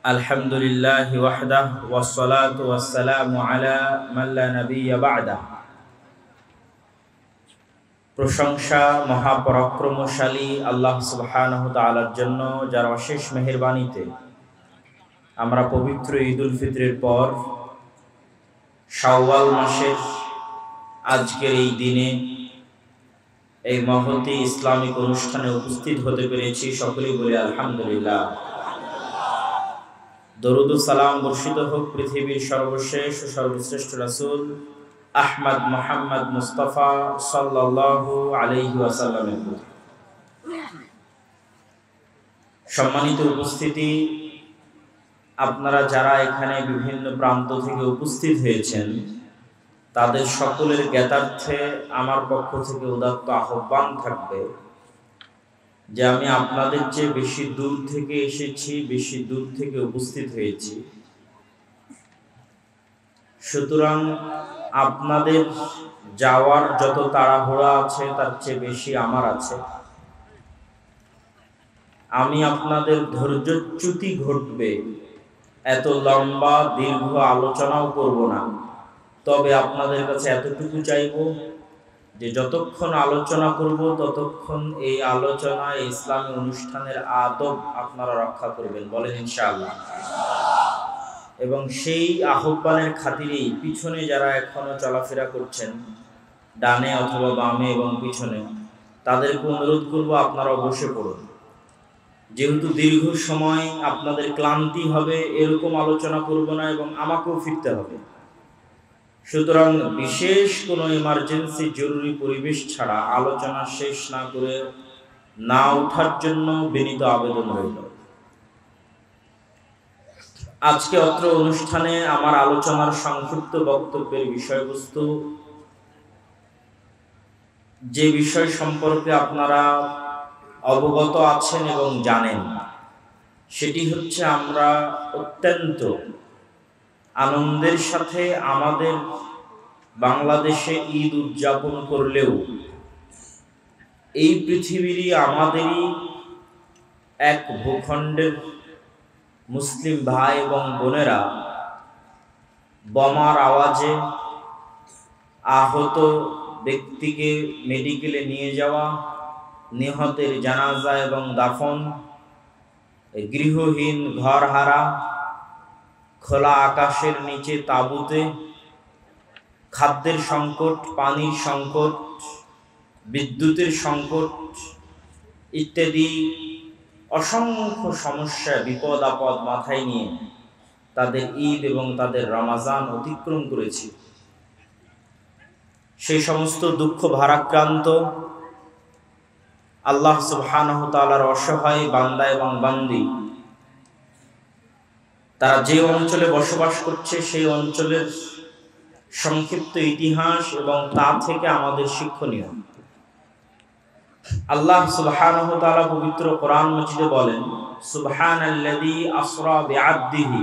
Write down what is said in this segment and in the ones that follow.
আলহামদুলিল্লাহি ওয়াহদাহু ওয়াসসালাতু ওয়াসসালামু আলা মান লা নাবিয়্যা বা'দাহু। প্রশংসা মহাপরাক্রমশালী আল্লাহ সুবহানাহু ওয়া তাআলার জন্য, যার অশেষ মেহেরবানিতে আমরা পবিত্র ঈদুল ফিতরের পর শাওয়াল মাসের আজকের এই দিনে এই মহতী ইসলামিক অনুষ্ঠানে উপস্থিত হতে পেরেছি। সকলেই বলি আলহামদুলিল্লাহ। দরুদ ও সালাম বর্ষিত হোক পৃথিবীর সর্বশেষ ও সর্বশ্রেষ্ঠ রাসূল আহমদ মুহাম্মদ মুস্তাফা সাল্লাল্লাহু আলাইহি ওয়াসাল্লামের প্রতি। সম্মানিত উপস্থিতি, আপনারা যারা এখানে বিভিন্ন প্রান্ত থেকে উপস্থিত হয়েছেন, তাদের সকলের জ্ঞাতার্থে আমার পক্ষ থেকে উদাত্ত আহ্বান থাকবে যে আমি আপনাদের চেয়ে বেশি দূর থেকে এসেছি, বেশি দূর থেকে উপস্থিত হয়েছি। সুতরাং আপনাদের যাওয়ার যত তাড়াহুড়া আছে তার চেয়ে বেশি আমার আছে। আমি আপনাদের ধৈর্যচ্যুতি ঘটবে এত লম্বা দীর্ঘ আলোচনাও করব না, তবে আপনাদের কাছে এতটুকু চাইব যে যতক্ষণ আলোচনা করব ততক্ষণ এই আলোচনা ইসলামী অনুষ্ঠানের আদব আপনারা রক্ষা করবেন, বলেন ইনশাআল্লাহ। এবং সেই আহ্বানের খাতিরেই পিছনে যারা এখনো চলাফেরা করছেন, ডানে অথবা বামে এবং পিছনে, তাদেরকে অনুরোধ করব আপনারা বসে পড়ুন। যেহেতু দীর্ঘ সময় আপনাদের ক্লান্তি হবে, এরকম আলোচনা করব না এবং আমাকেও ফিরতে হবে। সুতরাং বিশেষ কোনো ইমার্জেন্সি জরুরি পরিবেশ ছাড়া আলোচনা শেষ না করে না ওঠার জন্য বিনীত আবেদন রইল। আজকে অত্র অনুষ্ঠানে আমার আলোচনার সংক্ষিপ্ত বক্তব্যের বিষয়বস্তু, যে বিষয় সম্পর্কে আপনারা অবগত আছেন এবং জানেন, সেটি হচ্ছে আমরা অত্যন্ত আনন্দের সাথে আমাদের বাংলাদেশে ঈদ উদযাপন করলেও এই পৃথিবীরই আমাদেরই এক ভূখণ্ডের মুসলিম ভাই এবং বোনেরা বোমার আওয়াজে আহত ব্যক্তিকে মেডিকেলে নিয়ে যাওয়া, নিহতের জানাজা এবং দাফন, গৃহহীন ঘরহারা, খোলা আকাশের নিচে তাঁবুতে, খাদ্যের সংকট, পানির সংকট, বিদ্যুতের সংকট ইত্যাদি অসংখ্য সমস্যা, বিপদ আপদ মাথায় নিয়ে তাদের ঈদ এবং তাদের রমাজান অতিক্রম করেছে। সেই সমস্ত দুঃখ ভারাক্রান্ত আল্লাহ সুবহানাহু ওয়া তাআলার অসহায় বান্দা এবং বান্দি, তারা যে অঞ্চলে বসবাস করছে সেই অঞ্চলের সংক্ষিপ্ত ইতিহাস এবং তা থেকে আমাদের শিক্ষণীয়। আল্লাহ সুবহানাহু ওয়া তাআলা পবিত্র কোরআন মাজিদে বলেন, সুবহানাল্লাযী আসরা বিআবদিহি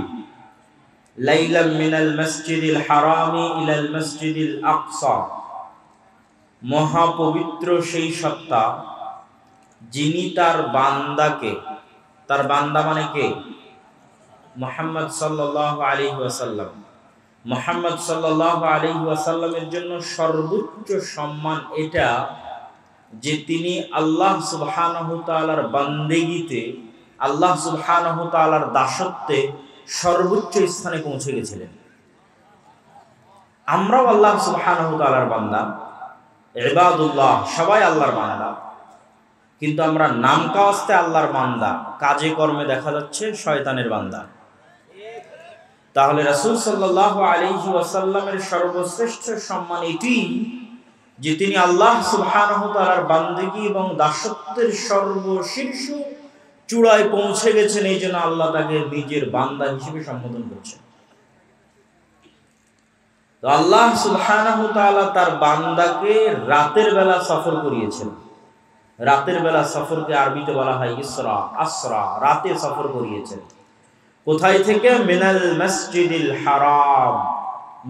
লাইলাম মিনাল মাসজিদিল হারামি ইলাল মাসজিদিল আকসা। মহাপবিত্র সেই সত্তা যিনি তার বান্দাকে, তার বান্দা মানে কে? মুহাম্মদ সাল্লাল্লাহু আলাইহি ওয়াসাল্লাম। মুহাম্মদ সাল্লাল্লাহু আলাইহি ওয়াসাল্লামের জন্য সর্বোচ্চ সম্মান এটা যে তিনি আল্লাহ সুবহানাহু ওয়া তাআলার বান্দেগিতে, আল্লাহ সুবহানাহু ওয়া তাআলার দাসত্বে সর্বোচ্চ স্থানে পৌঁছে গেছিলেন। আমরাও আল্লাহ সুবহানাহু ওয়া তাআলার বান্দা, ইবাদুল্লাহ, সবাই আল্লাহর বান্দা, কিন্তু আমরা নাম কাওয়াস্তে আল্লাহর বান্দা, কাজে কর্মে দেখা যাচ্ছে শয়তানের বান্দা। তাহলে রাসূল সাল্লাল্লাহু আলাইহি ওয়াসাল্লামের সর্বশ্রেষ্ঠ সম্মান এটি যে তিনি আল্লাহ সুবহানাহু ওয়া তাআলার বান্দেগী এবং দাসত্বের সর্বশীর্ষ চূড়ায় পৌঁছে গেছেন। এই জন্য আল্লাহ তাকে নিজের বান্দা হিসেবে সম্বোধন করছেন। তো আল্লাহ সুবহানাহু ওয়া তাআলা তার বান্দাকে রাতের বেলা সফর করিয়েছেন। রাতের বেলা সফরকে আরবিতে বলা হয় ইসরা, আসরা, রাতে সফর করিয়েছেন। কোথায় থেকে? মিনাল মসজিদিল হারাম,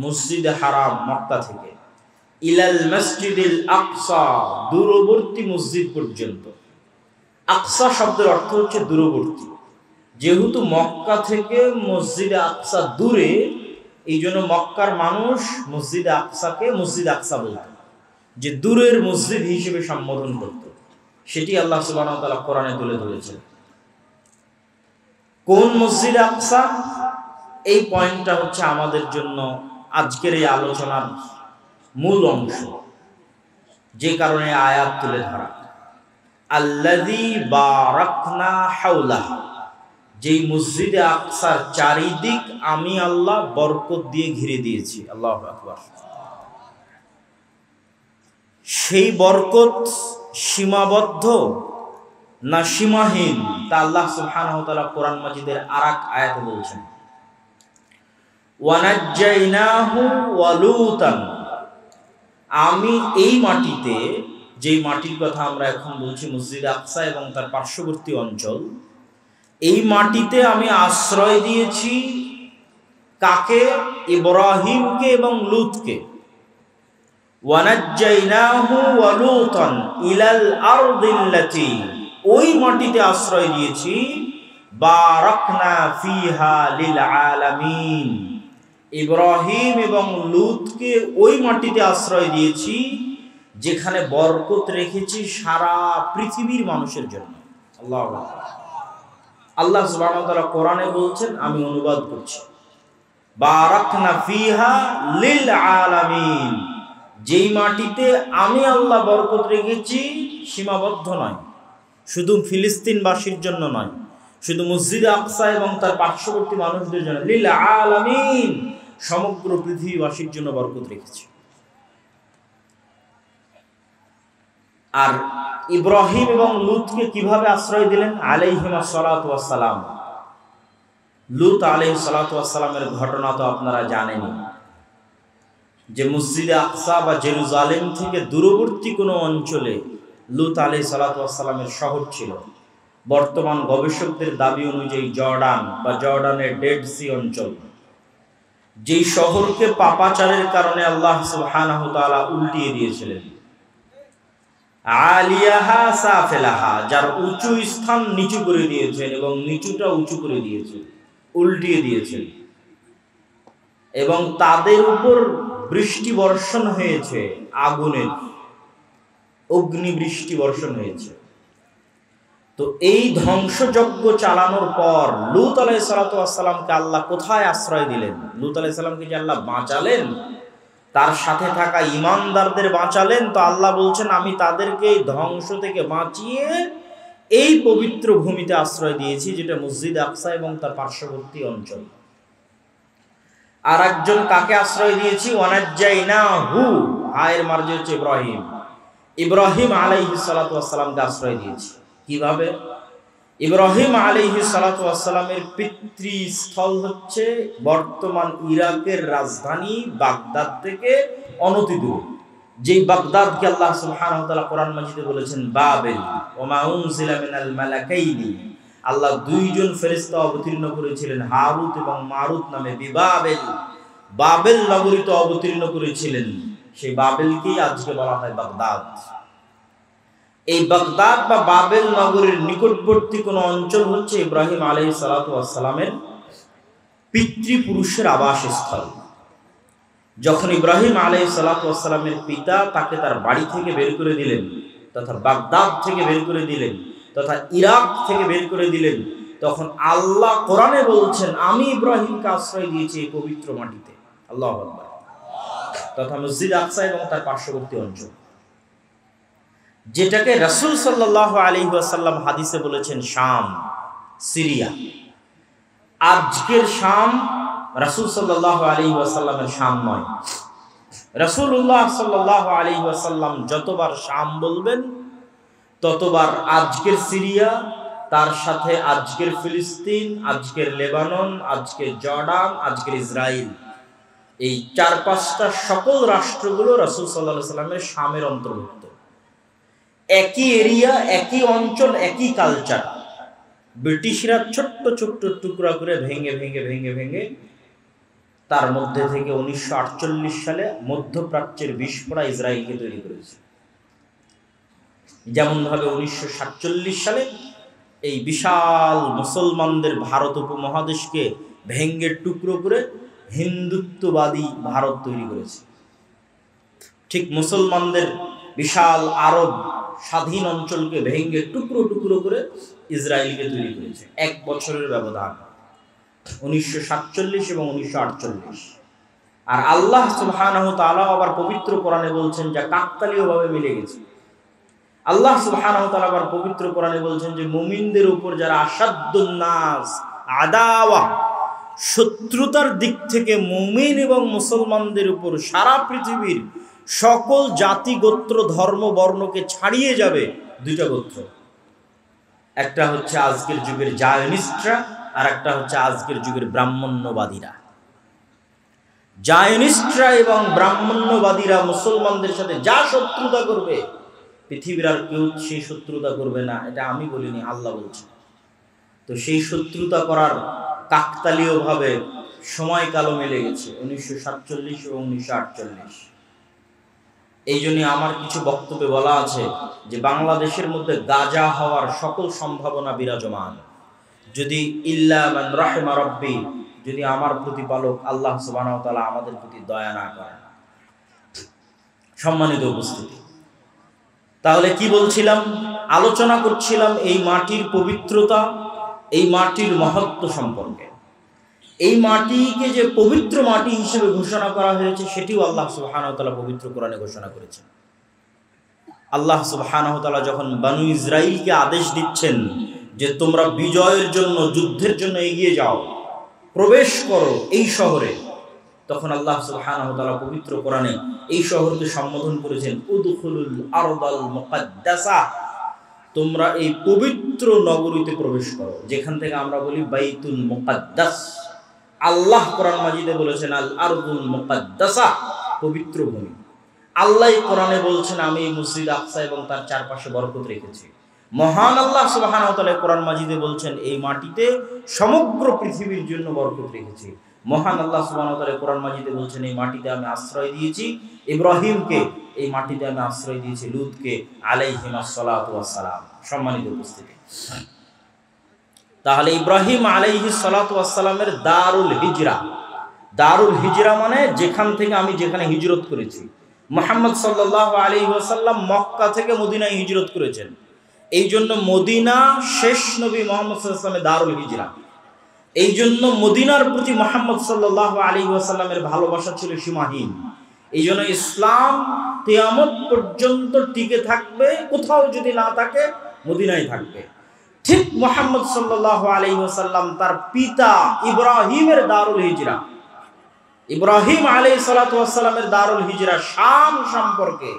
মসজিদে হারাম মক্কা থেকে, ইলাল মসজিদিল আকসা, দূরবর্তী মসজিদ পর্যন্ত। আকসা শব্দের অর্থ হচ্ছে দূরবর্তী। যেহেতু মক্কা থেকে মসজিদে আকসা দূরে, এই জন্য মক্কার মানুষ মসজিদে আকসাকে মসজিদ আকসা বলত, যে দূরের মসজিদ হিসেবে সম্বোধন করত। সেটি আল্লাহ সুবহানাহু ওয়া তাআলা কোরআনে তুলে ধরেছেন। কোন মসজিদ আকসা? এই পয়েন্টটা হচ্ছে আমাদের জন্য আজকের এই আলোচনার মূল অংশ, যে কারণে আয়াত তুলে ধরা। আল্লাযী বারাকনা হাওলাহু, যেই মসজিদে আকসার চারিদিক আমি আল্লাহ বরকত দিয়ে ঘিরে দিয়েছি। আল্লাহু আকবার। সেই বরকত সীমাবদ্ধ না সীমাহীন, তা আল্লাহ সুবহানাহু ওয়া তাআলা কোরআন মাজিদের আরেক আয়াতে বলছেন, ওয়ানাজ্জাইনাহু ওয়া লূতান। আমি এই মাটিতে, যেই মাটির কথা আমরা এখন বলছি মসজিদ আকসা এবং তার পার্শ্ববর্তী অঞ্চল, এই মাটিতে আমি আশ্রয় দিয়েছি কাকে? ইব্রাহিমকে এবং লূতকে। ওয়ানাজ্জাইনাহু ওয়া লূতান ইলাল আরদিল্লাতী, ওই মাটিতে আশ্রয় দিয়েছি বারাকনা ফিহা লিল আলামিন। ইব্রাহিম এবং লূতকে ওই মাটিতে আশ্রয় দিয়েছি যেখানে বরকত রেখেছি সারা পৃথিবীর মানুষের জন্য। আল্লাহু আকবার। আল্লাহ সুবহানাহু ওয়া তাআলা কোরআনে বলছেন, আমি অনুবাদ করছি, বারাকনা ফিহা লিল আলামিন, যেই মাটিতে আমি আল্লাহ বরকত রেখেছি সীমাবদ্ধ নয়, শুধু ফিলিস্তিনবাসীর জন্য নয়, শুধু মসজিদে আকসা এবং তার পার্শ্ববর্তী মানুষদের জন্য, লিল আলামিন, সমগ্র পৃথিবীবাসীর জন্য বরকত রেখেছি। আর ইব্রাহিম এবং লূতকে কিভাবে আশ্রয় দিলেন? আলাইহিমা সালাতু ওয়াস সালাম। লূত আলাইহিস সালাতু ওয়াস সালামের ঘটনা তো আপনারা জানেনই, যে মসজিদে আকসা বা জেরুজালেম থেকে দূরবর্তী কোনো অঞ্চলে লূত আলাইহিস সালাতু ওয়াস সালামের শহর ছিল। বর্তমান গবেষকদের দাবি অনুযায়ী জর্ডান বা জর্ডানের ডেড সি অঞ্চল, যেই শহরকে পাপাচারের কারণে আল্লাহ সুবহানাহু ওয়া তাআলা উল্টিয়ে দিয়েছিলেন। আলিয়াহা সাফিলাহা, যার উঁচু স্থান নিচু করে দিয়েছেন এবং নিচুটা উঁচু করে দিয়েছেন, উল্টিয়ে দিয়েছেন, এবং তাদের উপর বৃষ্টি বর্ষণ হয়েছে, আগুনের অগ্নি বৃষ্টি বর্ষণ হয়েছে। তো এই ধ্বংসযজ্ঞ চালানোর পর লূত আলাইহিস সালাতু ওয়াস সালামকে আল্লাহ কোথায় আশ্রয় দিলেন? লূত আলাইহিস সালামকে যে আল্লাহ বাঁচালেন, তার সাথে থাকা ঈমানদারদের বাঁচালেন, তো আল্লাহ বলছেন আমি তাদেরকে ধ্বংস থেকে বাঁচিয়ে এই পবিত্র ভূমিতে আশ্রয় দিয়েছি, যেটা মসজিদ আকসা এবং তার পার্শ্ববর্তী অঞ্চল। আর একজন কাকে আশ্রয় দিয়েছি? ওয়ানাজ্জাইনাহু, আয়ের মার্জি হচ্ছে ইব্রাহিম। ইব্রাহিম আলাইহিস সালাতু ওয়াস সালামকে আশ্রয় দিয়েছি। কিভাবে? ইব্রাহিম আলাইহিস সালাতু ওয়াস সালামের পিতৃস্থল হচ্ছে বর্তমান ইরাকের রাজধানী বাগদাদ থেকে অনতিদূরে, যেই বাগদাদকে আল্লাহ সুবহানাহু ওয়া তাআলা কোরআন মাজিদে বলেছেন বাবেল, ওয়া মা উনজিলা মিনাল মালাকাইনি, আল্লাহ দুইজন ফেরেশতা অবতীর্ণ করেছিলেন হারুত এবং মারুত নামে বিবাবেল, বাবেল নগরীতে অবতীর্ণ করেছিলেন। সেই বাবেলকেই আজকে বলা হয় বাগদাদ। এই বাগদাদ বা বাবেল নগরীর নিকটবর্তী কোন অঞ্চল হচ্ছে ইব্রাহিম আলাইহিস সালাতু ওয়াস সালামের পিতৃপুরুষের আবাসস্থল। যখন ইব্রাহিম আলাইহিস সালাতু ওয়াস সালামের পিতা তাকে তার বাড়ি থেকে বের করে দিলেন, তথা বাগদাদ থেকে বের করে দিলেন, তথা ইরাক থেকে বের করে দিলেন, তখন আল্লাহ কোরআনে বলছেন আমি ইব্রাহিমকে আশ্রয় দিয়েছি এই পবিত্র মাটিতে। আল্লাহু আকবার। তথা মসজিদ আকসা এবং তার পার্শ্ববর্তী অঞ্চল, যেটাকে রাসূল সাল্লাল্লাহু আলাইহি ওয়াসাল্লাম হাদিসে বলেছেন শাম, সিরিয়া। আজকের শাম রাসূল সাল্লাল্লাহু আলাইহি ওয়াসাল্লামের শাম নয়। রাসূলুল্লাহ সাল্লাল্লাহু আলাইহি ওয়াসাল্লাম যতবার শাম বলবেন ততবার আজকের সিরিয়া, তার সাথে আজকের ফিলিস্তিন, আজকের লেবানন, আজকের জর্ডান, আজকের ইসরায়েল, এই 4-5টা সকল রাষ্ট্রগুলো রাসূল সাল্লাল্লাহু আলাইহি ওয়াসাল্লামের শামের অন্তর্ভুক্ত। একই এরিয়া, একই অঞ্চল, একই কালচার। ব্রিটিশরা ছোট্ট ছোট্ট টুকরা করে ভেঙে ভেঙে ভেঙে ভেঙে তার মধ্যে থেকে 1948 সালে মধ্যপ্রাচ্যের বিস্ফোরা ইসরায়েলকে তৈরি করেছে। যেমনভাবে 1947 সালে এই বিশাল মুসলমানদের ভারত উপমহাদেশকে ভেঙ্গে টুকরো করে হিন্দুত্ববাদী ভারত তৈরি করেছে, ঠিক মুসলমানদের বিশাল আরব স্বাধীন অঞ্চলকে ভেঙ্গে টুকরো টুকরো করে ইসরায়েলকে তৈরি করেছে। 1 বছরের ব্যবধান, 1947 এবং 1948। আর আল্লাহ সুবহানাহু ওয়া তাআলা আবার পবিত্র কোরআনে বলছেন, যা কাকতালীয়ভাবে মিলে গেছে। আল্লাহ সুবহানাহু ওয়া তাআলা আবার পবিত্র কোরআনে বলছেন যে মুমিনদের উপর যারা আসাদ্দুন নাস আদাওয়া, শত্রুতার দিক থেকে মুমিন এবং মুসলমানদের উপর সারা পৃথিবীর সকল জাতি গোত্র ধর্ম বর্ণকে ছাড়িয়ে যাবে 2টা গোত্র। একটা হচ্ছে আজকের যুগের জায়নিস্টরা, আর একটা হচ্ছে আজকের যুগের ব্রাহ্মণ্যবাদীরা। জায়নিস্টরা এবং ব্রাহ্মণ্যবাদীরা মুসলমানদের সাথে যা শত্রুতা করবে, পৃথিবীর আর কেউ সেই শত্রুতা করবে না, এটা আমি বলিনি, আল্লাহ বলছে। তো সেই শত্রুতা করার কাকতালীয়ভাবে সময়কালও মিলে গেছে 1947 এবং 1948। এই জন্য আমার কিছু বক্তব্যে বলা আছে যে বাংলাদেশের মধ্যে গাজা হওয়ার সকল সম্ভাবনা বিরাজমান, যদি ইল্লা মান রাহিমা রাব্বি, যদি আমার প্রতিপালক আল্লাহ সুবহানাহু ওয়া তাআলা আমাদের প্রতি দয়া না করেন। সম্মানিত উপস্থিতি, তাহলে কি বলছিলাম? আলোচনা করছিলাম এই মাটির পবিত্রতা, এই মাটির মহত্ব সম্পর্কে। এই মাটিকে যে পবিত্র মাটি হিসেবে ঘোষণা করা হয়েছে, সেটিও আল্লাহ সুবহানাহু ওয়া তাআলা পবিত্র কোরআনে ঘোষণা করেছেন। আল্লাহ সুবহানাহু ওয়া তাআলা যখন বনু ইসরাইলকে আদেশ দিচ্ছেন যে তোমরা বিজয়ের জন্য, যুদ্ধের জন্য এগিয়ে যাও, প্রবেশ করো এই শহরে, তখন আল্লাহ সুবহানাহু ওয়া তাআলা পবিত্র কোরআনে এই শহরকে সম্বোধন করেছেন উদখুলুল আরদাল মুকাদ্দাসা, তোমরা এই পবিত্র নগরীতে প্রবেশ করো, যেখান থেকে আমরা বলি বাইতুল মুকাদ্দাস। আল্লাহ কোরআন মাজিদে বলেছেন আল আরদুল মুকাদ্দাসা, পবিত্র ভূমি। আল্লাহ কোরআনে বলছেন আমি মসজিদ আকসা এবং তার চারপাশে বরকত রেখেছি। মহান আল্লাহ সুবহানাহু ওয়া তাআলা কোরআন মাজিদে বলছেন এই মাটিতে সমগ্র পৃথিবীর জন্য বরকত রেখেছি। মহান আল্লাহ সুবহানাহু ওয়া তাআলা কোরআন মাজিদে বলছেন এই মাটিতে আমি আশ্রয় দিয়েছি ইব্রাহিমকে, এই মাটিতে আমি আশ্রয় দিয়েছি লূতকে আলাইহিমাস সালাতু ওয়াস সালাম। সম্মানিত উপস্থিতি, তাহলে ইব্রাহিম আলাইহিস সালাতু ওয়াস সালামের দারুল হিজরা, দারুল হিজরা মানে যেখান থেকে আমি যেখানে হিজরত করেছি। মুহাম্মদ সাল্লাল্লাহু আলাইহি ওয়াসাল্লাম মক্কা থেকে মদিনায় হিজরত করেছেন, এই জন্য মদিনা শেষ নবী মুহাম্মদ সাল্লাল্লাহু আলাইহি ওয়াসাল্লামের দারুল হিজরা। এই জন্য মদিনার প্রতি মুহাম্মদ সাল্লাল্লাহু আলাইহি ওয়াসাল্লামের ভালোবাসা ছিল সীমাহীন। এই জন্য ইসলাম কিয়ামত পর্যন্ত টিকে থাকবে, কোথাও যদি না থাকে মদিনায় থাকবে। ঠিক মুহাম্মদ সাল্লাল্লাহু আলাইহি ওয়াসাল্লাম তার পিতা ইব্রাহিমের দারুল হিজরা, ইব্রাহিম আলাইহিস সালাতু ওয়াস সালামের দারুল হিজরা শাম সম্পর্কে,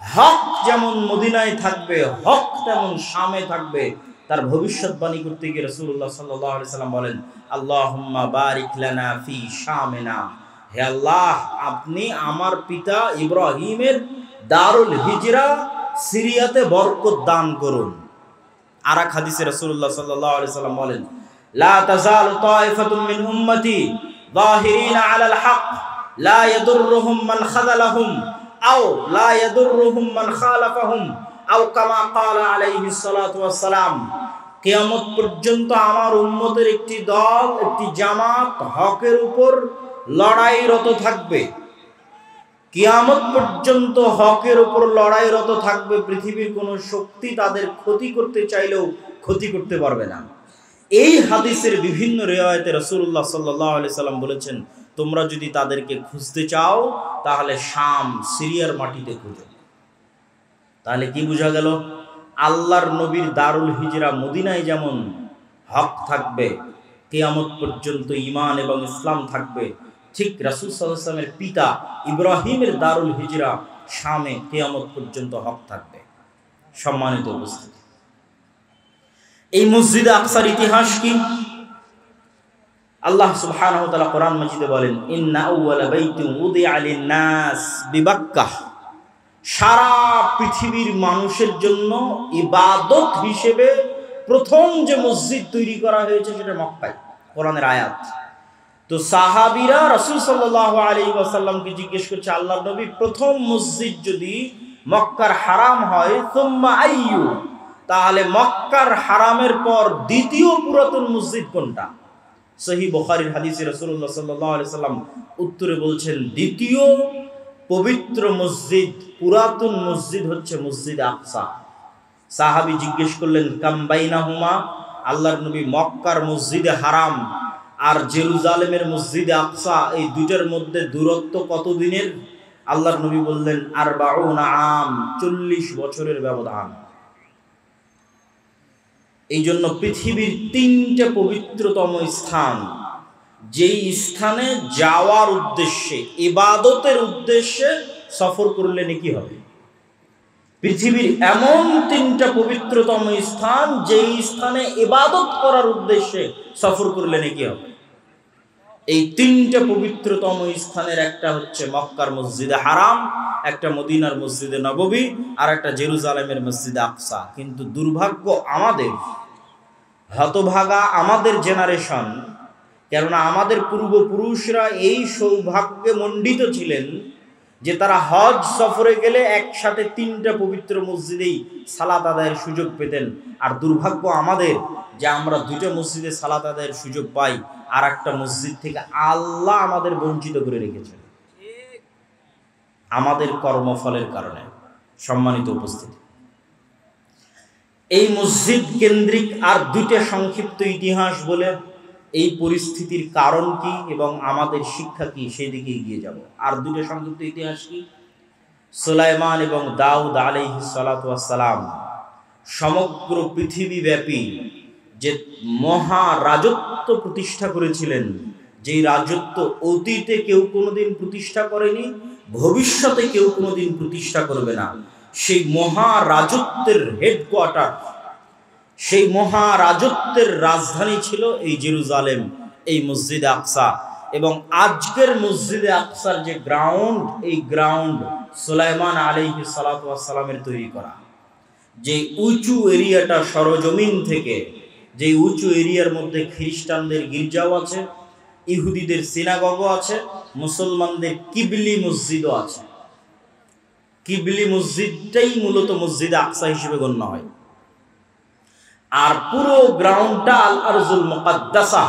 হক যেমন মদিনায় থাকবে, হক তেমন শামে থাকবে, তার ভবিষ্যৎবাণী করতে গিয়ে রাসূলুল্লাহ সাল্লাল্লাহু আলাইহি সাল্লাম বলেন আল্লাহুম্মা বারিক লানা ফি শামিনা, হে আল্লাহ আপনি আমার পিতা ইব্রাহিমের দারুল হিজরা সিরিয়াতে বরকত দান করুন। আর এক হাদিসে রাসূলুল্লাহ সাল্লাল্লাহু আলাইহি সাল্লাম বলেন লা তাযালু তায়ফাতুম মিন উম্মতি যাহিরিনা আলাল হক লা ইয়াদুররুহুম মান খাযালাহুম আও লা ইয়াদুররুহুম মান খালাফাহুম আও কামা ক্বালা আলাইহিস সালাতু ওয়াস সালাম। কিয়ামত পর্যন্ত আমার উম্মতের একটি দল, একটি জামাত হকের উপর লড়াইরত থাকবে। কিয়ামত পর্যন্ত হকের উপর লড়াইরত থাকবে, পৃথিবীর কোনো শক্তি তাদের ক্ষতি করতে চাইলেও ক্ষতি করতে পারবে না। এই হাদিসের বিভিন্ন রিওয়ায়াতে রাসূলুল্লাহ সাল্লাল্লাহু আলাইহি সাল্লাম বলেছেন তোমরা যদি তাদেরকে খুঁজতে চাও তাহলে শাম সিরিয়ার মাটিতে খুঁজো। তাহলে কি বোঝা গেল? আল্লাহর নবীর দারুল হিজরা মদিনায় যেমন হক থাকবে, কিয়ামত পর্যন্ত ঈমান এবং ইসলাম থাকবে, ঠিক রাসূল সাল্লাল্লাহু আলাইহি ওয়াসাল্লামের পিতা ইব্রাহিমের দারুল হিজরা শামে কিয়ামত পর্যন্ত হক থাকবে। সম্মানিত উপস্থিতি, এই মসজিদে আকসার ইতিহাস কি? আল্লাহ সুবহানাহু ওয়া তাআলা কোরআন মাজিদে বলেন ইন্না আউওয়ালা বাইতিন উদিআ লিন-নাস বিবাক্কাহ, সারা পৃথিবীর মানুষের জন্য ইবাদত হিসেবে প্রথম যে মসজিদ তৈরি করা হয়েছে সেটা মক্কায়। কোরআনের আয়াত। তো সাহাবীরা রাসূল সাল্লাল্লাহু আলাইহি ওয়াসাল্লামকে জিজ্ঞেস করছে আল্লাহর নবী প্রথম মসজিদ যদি মক্কার হারাম হয় সুম্মা আইয়ু, তাহলে মক্কার হারামের পর দ্বিতীয় পুরাতন মসজিদ কোনটা? সহিহ বুখারীর হাদিসে রাসূলুল্লাহ সাল্লাল্লাহু আলাইহি সাল্লাম উত্তরে বলছেন, দ্বিতীয় পবিত্র মসজিদ, পুরাতন মসজিদ হচ্ছে মসজিদ আকসা। সাহাবী জিজ্ঞেস করলেন, কাম বাইনাহুমা, আল্লাহর নবী মক্কার মসজিদে হারাম আর জেরুজালেমের মসজিদে আকসা, এই দুইটার মধ্যে দূরত্ব কত দিনের? আল্লাহর নবী বললেন, 40 আম, 40 বছরের ব্যবধান। এই জন্য পৃথিবীর 3টে পবিত্রতম স্থান, যেই স্থানে যাওয়ার উদ্দেশ্যে, ইবাদতের উদ্দেশ্যে সফর করলে নেকি হবে। পৃথিবীর এমন 3টা পবিত্রতম স্থান, যেই স্থানে ইবাদত করার উদ্দেশ্যে সফর করলে নেকি হবে। এই 3টে পবিত্রতম স্থানের একটা হচ্ছে মক্কার মসজিদে হারাম, একটা মদিনার মসজিদে নববী, আর একটা জেরুজালেমের মসজিদে আকসা। কিন্তু দুর্ভাগ্য আমাদের, হতভাগা আমাদের জেনারেশন, কেননা আমাদের পূর্বপুরুষরা এই সৌভাগ্যে মণ্ডিত ছিলেন যে তারা হজ সফরে গেলে একসাথে 3টা পবিত্র মসজিদেই সালাত আদায়ের সুযোগ পেতেন। আর দুর্ভাগ্য আমাদের যে আমরা 2টা মসজিদে সালাত আদায়ের সুযোগ পাই, আর একটা মসজিদ থেকে আল্লাহ আমাদের বঞ্চিত করে রেখেছেন আমাদের কর্মফলের কারণে। সম্মানিত উপস্থিতি, এই মসজিদ কেন্দ্রিক আর 2টা সংক্ষিপ্ত ইতিহাস বলে এই পরিস্থিতির কারণ কি এবং আমাদের শিক্ষা কি, সেই দিকে এগিয়ে যাব। আর 2টা সংক্ষিপ্ত ইতিহাস কি? সুলাইমান এবং দাউদ আলাইহিস সালাতু ওয়াস সালাম সমগ্র পৃথিবীব্যাপী যে মহা রাজত্ব প্রতিষ্ঠা করেছিলেন, যেই রাজত্ব অতীতে কেউ কোনোদিন প্রতিষ্ঠা করেনি, ভবিষ্যতে কেউ কোনোদিন প্রতিষ্ঠা করবে না, সেই মহা রাজত্বের হেডকোয়ার্টার, সেই মহা রাজত্বের রাজধানী ছিল এই জেরুজালেম, এই মসজিদে আকসা। এবং আজকের মসজিদে আকসার যে গ্রাউন্ড, এই গ্রাউন্ড সুলাইমান আলাইহিস সালাতু ওয়াস সালামের তৈরি করা। যে উঁচু এরিয়াটা সরজমিন থেকে, যে উঁচু এরিয়ার মধ্যে খ্রিস্টানদের গির্জাও আছে, ইহুদিদের সিনাগগও আছে, মুসলমানদের কিবলি মসজিদও আছে। কিবলি মসজিদটাই মূলত মসজিদে আকসা হিসেবে গণ্য হয়। আর পুরো গ্রাউন্ডটা আল আরজুল মুকাদ্দাসা,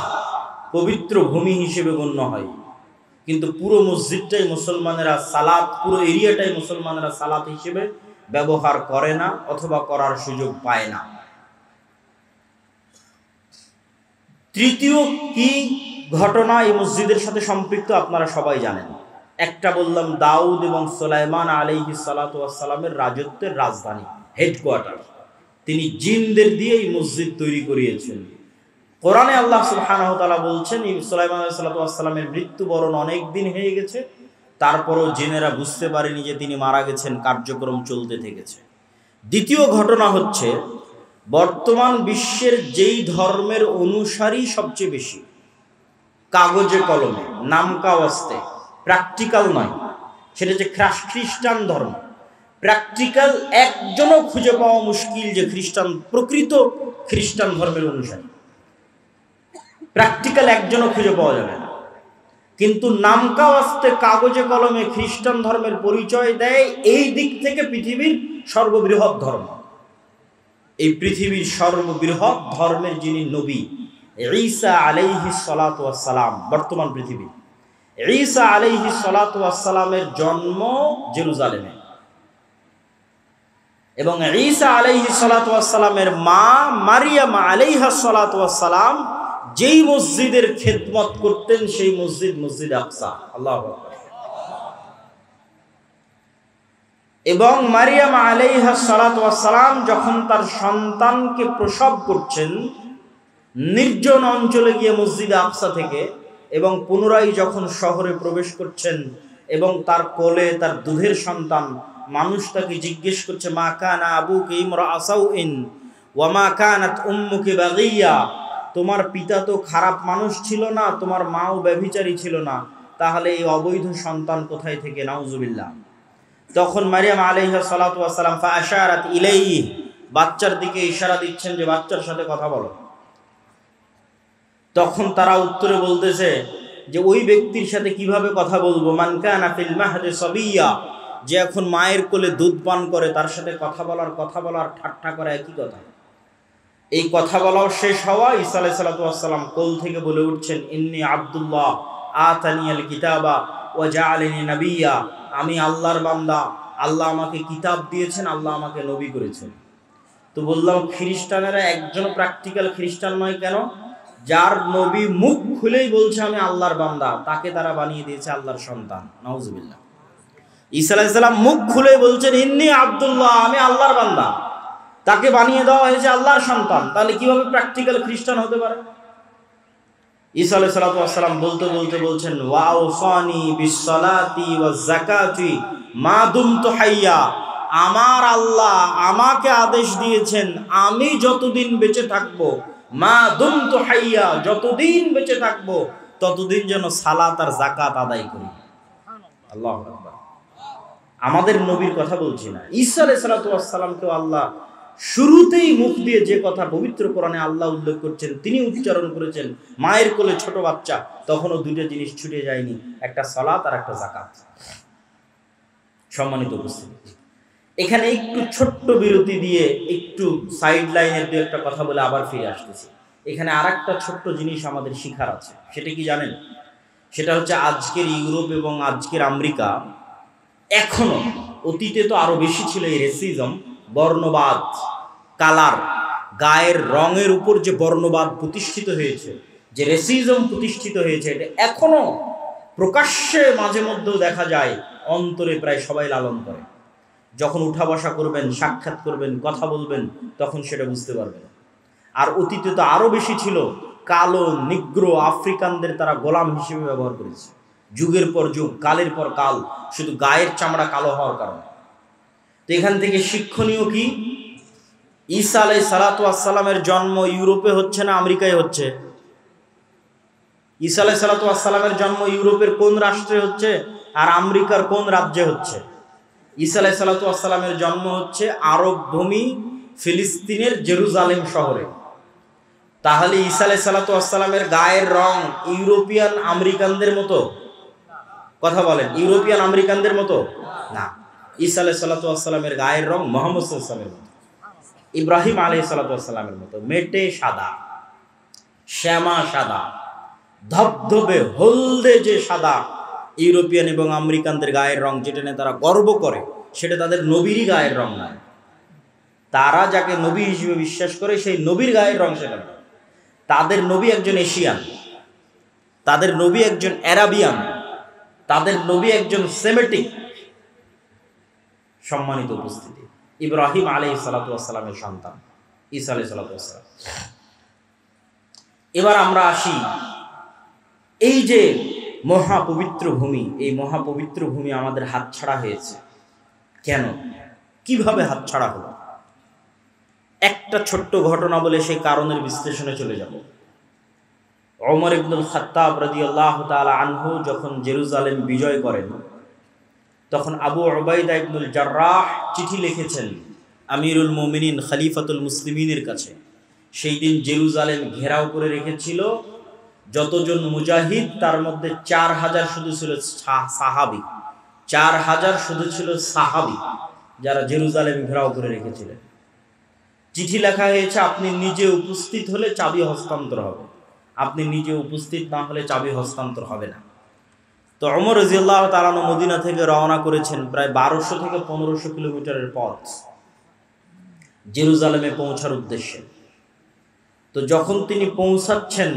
পবিত্র ভূমি হিসেবে গণ্য হয়। কিন্তু পুরো মসজিদটাই মুসলমানেরা সালাত, পুরো এরিয়াটাই মুসলমানেরা সালাত হিসেবে ব্যবহার করে না অথবা করার সুযোগ পায় না। তৃতীয় কি ঘটনা এই মসজিদের সাথে সম্পৃক্ত আপনারা সবাই জানেন। একটা বললাম, দাউদ এবং সুলাইমান আলাইহিস সালাতু ওয়াস সালামের রাজত্বের রাজধানী, হেডকোয়ার্টার। তিনি জিনদের দিয়ে এই মসজিদ তৈরি করিয়েছেন। কোরআনে আল্লাহ সুবহানাহু ওয়া তাআলা বলছেন, সুলাইমান আলাইহিস সালাতু ওয়াস সালামের মৃত্যুবরণ অনেক দিন হয়ে গেছে, তারপরও জিনেরা বুঝতে পারেনি যে তিনি মারা গেছেন, কার্যক্রম চলতে থেকেছে। দ্বিতীয় ঘটনা হচ্ছে, বর্তমান বিশ্বের যেই ধর্মের অনুসারী সবচেয়ে বেশি, কাগজে কলমে, নামকা ওয়াস্তে, প্র্যাকটিক্যাল নয়, সেটা যে খ্রিস্টান ধর্ম। প্র্যাকটিক্যাল একজনও খুঁজে পাওয়া মুশকিল যে খ্রিস্টান, প্রকৃত খ্রিস্টান ধর্মের অনুসারী, প্র্যাকটিক্যাল একজনও খুঁজে পাওয়া যাবে না। কিন্তু নামকা ওয়াস্তে, কাগজে কলমে খ্রিস্টান ধর্মের পরিচয় দেয়। এই দিক থেকে পৃথিবীর সর্ববৃহৎ ধর্ম, এই পৃথিবীর সর্ববৃহৎ ধর্মের যিনি নবী, ঈসা আলাইহিস সালাতু ওয়াস সালাম, বর্তমান পৃথিবী, ঈসা আলাইহিস সালাতু ওয়াস সালামের জন্ম জেরুজালেমে। এবং ঈসা আলাইহিস সালাতু ওয়াস সালামের মা মারিয়াম আলাইহাস সালাতু ওয়াস সালাম যেই মসজিদের খেদমত করতেন, সেই মসজিদ মসজিদ আকসা। আল্লাহু আকবার। এবং মারিয়াম আলাইহাস সালাতু ওয়াস সালাম যখন তার সন্তানকে প্রসব করছেন নির্জন অঞ্চলে গিয়ে মসজিদে আকসা থেকে, এবং পুনরায় যখন শহরে প্রবেশ করছেন এবং তার কোলে তার দুধের সন্তান, মানুষ তাকে জিজ্ঞেস করছে, মা কানা আবুকা ইমরা সাউইন ওয়া মা কানাত উম্মুকি বাগিয়া, তোমার পিতা তো খারাপ মানুষ ছিল না, তোমার মাও ব্যভিচারী ছিল না, তাহলে এই অবৈধ সন্তান কোথায় থেকে? নাউজুবিল্লাহ। তখন মারিয়াম আলাইহিস সালাতু ওয়াস সালাম ফাআশারাত ইলাইহি, বাচ্চার দিকে ইশারা দিচ্ছেন যে বাচ্চার সাথে কথা বলো। তখন তারা উত্তরে বলতেছে যে ওই ব্যক্তির সাথে কিভাবে কথা বলবো, মান কানা ফিল মাহদি সাবিয়া, যে এখন মায়ের কোলে দুধ পান করে তার সাথে কথা বলার ঠাট্টা করা একই কথা। এই কথা বলাও শেষ হওয়া, ঈসা আলাইহিস সালাতু ওয়াস সালাম কোল থেকে বলে উঠছেন, ইন্নী আব্দুল্লাহ আতানিয়াল কিতাবা ওয়া জাআলানি নাবিয়্যা, আমি আল্লাহর বান্দা, আল্লাহ আমাকে কিতাব দিয়েছেন, আল্লাহ আমাকে নবী করেছেন। তো বললাম খ্রিস্টানেরা একজনও প্র্যাকটিক্যাল খ্রিস্টান নয় কেন? যার নবী মুখ খুলেই বলছে আমি আল্লাহর বান্দা, তাকে তারা বানিয়ে দিয়েছে আল্লাহর সন্তান। নাউজুবিল্লাহ। ঈসা আলাইহিস সালাম মুখ খুলেই বলছেন ইন্নী আব্দুল্লাহ, আমি আল্লাহর বান্দা, তাকে বানিয়ে দেওয়া হয়েছে আল্লাহর সন্তান। তাহলে কিভাবে প্র্যাকটিক্যাল খ্রিস্টান হতে পারে? ঈসা আলাইহিস সালাতু ওয়াস সালাম বলতে বলতে বলছেন ওয়াউসানি বিসসালাতি ওয়াজ যাকাতি মা দুমতু হাইয়া, আমার আল্লাহ আমাকে আদেশ দিয়েছেন আমি যতদিন বেঁচে থাকবো, মা দুমতু হাইয়া, যতদিন বেঁচে থাকবো ততদিন যেন সালাত আর যাকাত আদায় করি। আল্লাহু আকবার। আমাদের নবীর কথা বলছি না, ঈসা আলাইহিস সালাতু ওয়াস সালামকেও আল্লাহ শুরুতেই মুখ দিয়ে যে কথা পবিত্র কোরআনে আল্লাহ উল্লেখ করছেন, তিনি উচ্চারণ করেছেন মায়ের কোলে ছোট বাচ্চা, তখনও দুটো জিনিস ছুটে যায়নি, একটা সালাত আর একটা যাকাত। সম্মানিত উপস্থিতি, এখানে একটু ছোট্ট বিরতি দিয়ে একটু সাইড লাইনের দু একটা কথা বলে আবার ফিরে আসতেছি। এখানে আর একটা ছোট্ট জিনিস আমাদের শিখার আছে, সেটা কি জানেন? সেটা হচ্ছে আজকের ইউরোপ এবং আজকের আমেরিকা, এখনো, অতীতে তো আরো বেশি ছিল এই রেসিজম, বর্ণবাদ, কালার, গায়ের রঙের উপর যে বর্ণবাদ প্রতিষ্ঠিত হয়েছে, যে রেসিজম প্রতিষ্ঠিত হয়েছে, এটা এখনো প্রকাশ্যে মাঝে মধ্যেও দেখা যায়, অন্তরে প্রায় সবাই লালন করে। যখন উঠা বসা করবেন, সাক্ষাৎ করবেন, কথা বলবেন, তখন সেটা বুঝতে পারবেন। আর অতীতে তো আরো বেশি ছিল, কালো, নিগ্রো, আফ্রিকানদের তারা গোলাম হিসেবে ব্যবহার করেছে, যুগের পর যুগ, কালের পর কাল, শুধু গায়ের চামড়া কালো হওয়ার কারণে। তো এখান থেকে শিক্ষণীয় কি? ঈসা আলাইহিস সালাতু ওয়াস সালামের জন্ম ইউরোপে হচ্ছে না আমেরিকায় হচ্ছে? ঈসা আলাইহিস সালাতু ওয়াস সালামের জন্ম ইউরোপের কোন রাষ্ট্রে হচ্ছে আর আমেরিকার কোন রাজ্যে হচ্ছে? ঈসা আলাইহিস সালাতু ওয়াস সালামের জন্ম হচ্ছে আরব ভূমি ফিলিস্তিনের জেরুজালেম শহরে। তাহলে ঈসা আলাইহিস সালাতু ওয়াস সালামের গায়ের রং ইউরোপিয়ান আমেরিকানদের মতো? কথা বলেন, ইউরোপিয়ান আমেরিকানদের মতো না। ঈসা আলাইহিস সালাতু ওয়াস সালামের গায়ের রং মুহাম্মদ সাল্লাল্লাহু আলাইহি ওয়াসাল্লামের মতো, ইব্রাহিম আলাইহিস সালাতু ওয়াস সালামের মতো, মেটে সাদা, শ্যামা সাদা, ধবধবে হলদে যে সাদা ইউরোপিয়ান এবং আমেরিকানদের গায়ের রং, যেটা নিয়ে তারা গর্ব করে, সেটা তাদের নবীরই গায়ের রং নয়। তারা যাকে নবী হিসেবে বিশ্বাস করে সেই নবীর গায়ের রং সেটা নয়। তাদের নবী একজন এশিয়ান, তাদের নবী একজন অ্যারাবিয়ান, তাদের নবী একজন সেমেটিক। সম্মানিত উপস্থিতি, ইব্রাহিম আলাইহিস সালাতু ওয়াস সালামের সন্তান ঈসা আলাইহিস সালাতু ওয়াস সালাম। এবার আমরা আসি, এই যে মহাপবিত্র ভূমি, এই মহাপবিত্র ভূমি আমাদের হাতছাড়া হয়েছে কেন? কিভাবে হাতছাড়া হলো? একটা ছোট্ট ঘটনা বলে সেই কারণের বিশ্লেষণে চলে যাব। ওমর ইবনুল খাত্তাব রাদিয়াল্লাহু তাআলা আনহু যখন জেরুজালেম বিজয় করেন, তখন আবু উবাইদা ইবনুল জাররাহ চিঠি লিখেছেন আমিরুল মুমিনিন খলিফাতুল মুসলিমিনের কাছে। সেই দিন জেরুজালেম ঘেরাও করে রেখেছিল যতজন মুজাহিদ, তার মধ্যে 4000 শুধু ছিল সাহাবী, 4000 শুধু ছিল সাহাবী, যারা জেরুজালেম ঘেরাও করে রেখেছিলেন। চিঠি লেখা হয়েছে আপনি নিজে উপস্থিত হলে চাবি হস্তান্তর হবে, আপনি নিজে উপস্থিত না হলে চাবি হস্তান্তর হবে না। তো ওমর রাদিয়াল্লাহু তাআলা মদিনা থেকে রওনা করেছেন প্রায় 1200 থেকে 1500 কিলোমিটারের পথ জেরুজালেমে পৌঁছার উদ্দেশ্যে। তো যখন তিনি পৌঁছাচ্ছেন,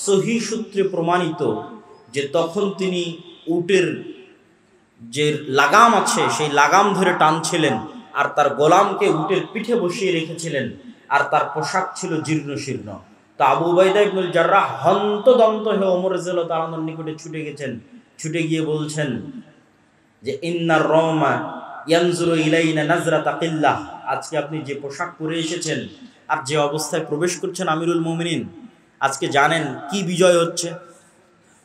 সহি সূত্রে প্রমাণিত যে তখন তিনি উটের যে লাগাম আছে সেই লাগাম ধরে টানছিলেন, আর তার গোলামকে উটের পিঠে বসিয়ে রেখেছিলেন, আর তার পোশাক ছিল জীর্ণ শীর্ণ। তো আবু উবাইদা ইবনুল জাররাহ হন্তদন্ত হয়ে ওমর রাদিয়াল্লাহু তাআলার নিকটে ছুটে গেছেন। ছুটে গিয়ে বলছেন যে ইন্নার রওমা ইয়ানজুরু ইলাইনা নাজরাতা কিল্লাহ, আজকে আপনি যে পোশাক পরে এসেছেন আর যে অবস্থায় প্রবেশ করছেন আমিরুল মুমিনিন, আজকে জানেন কি বিজয় হচ্ছে?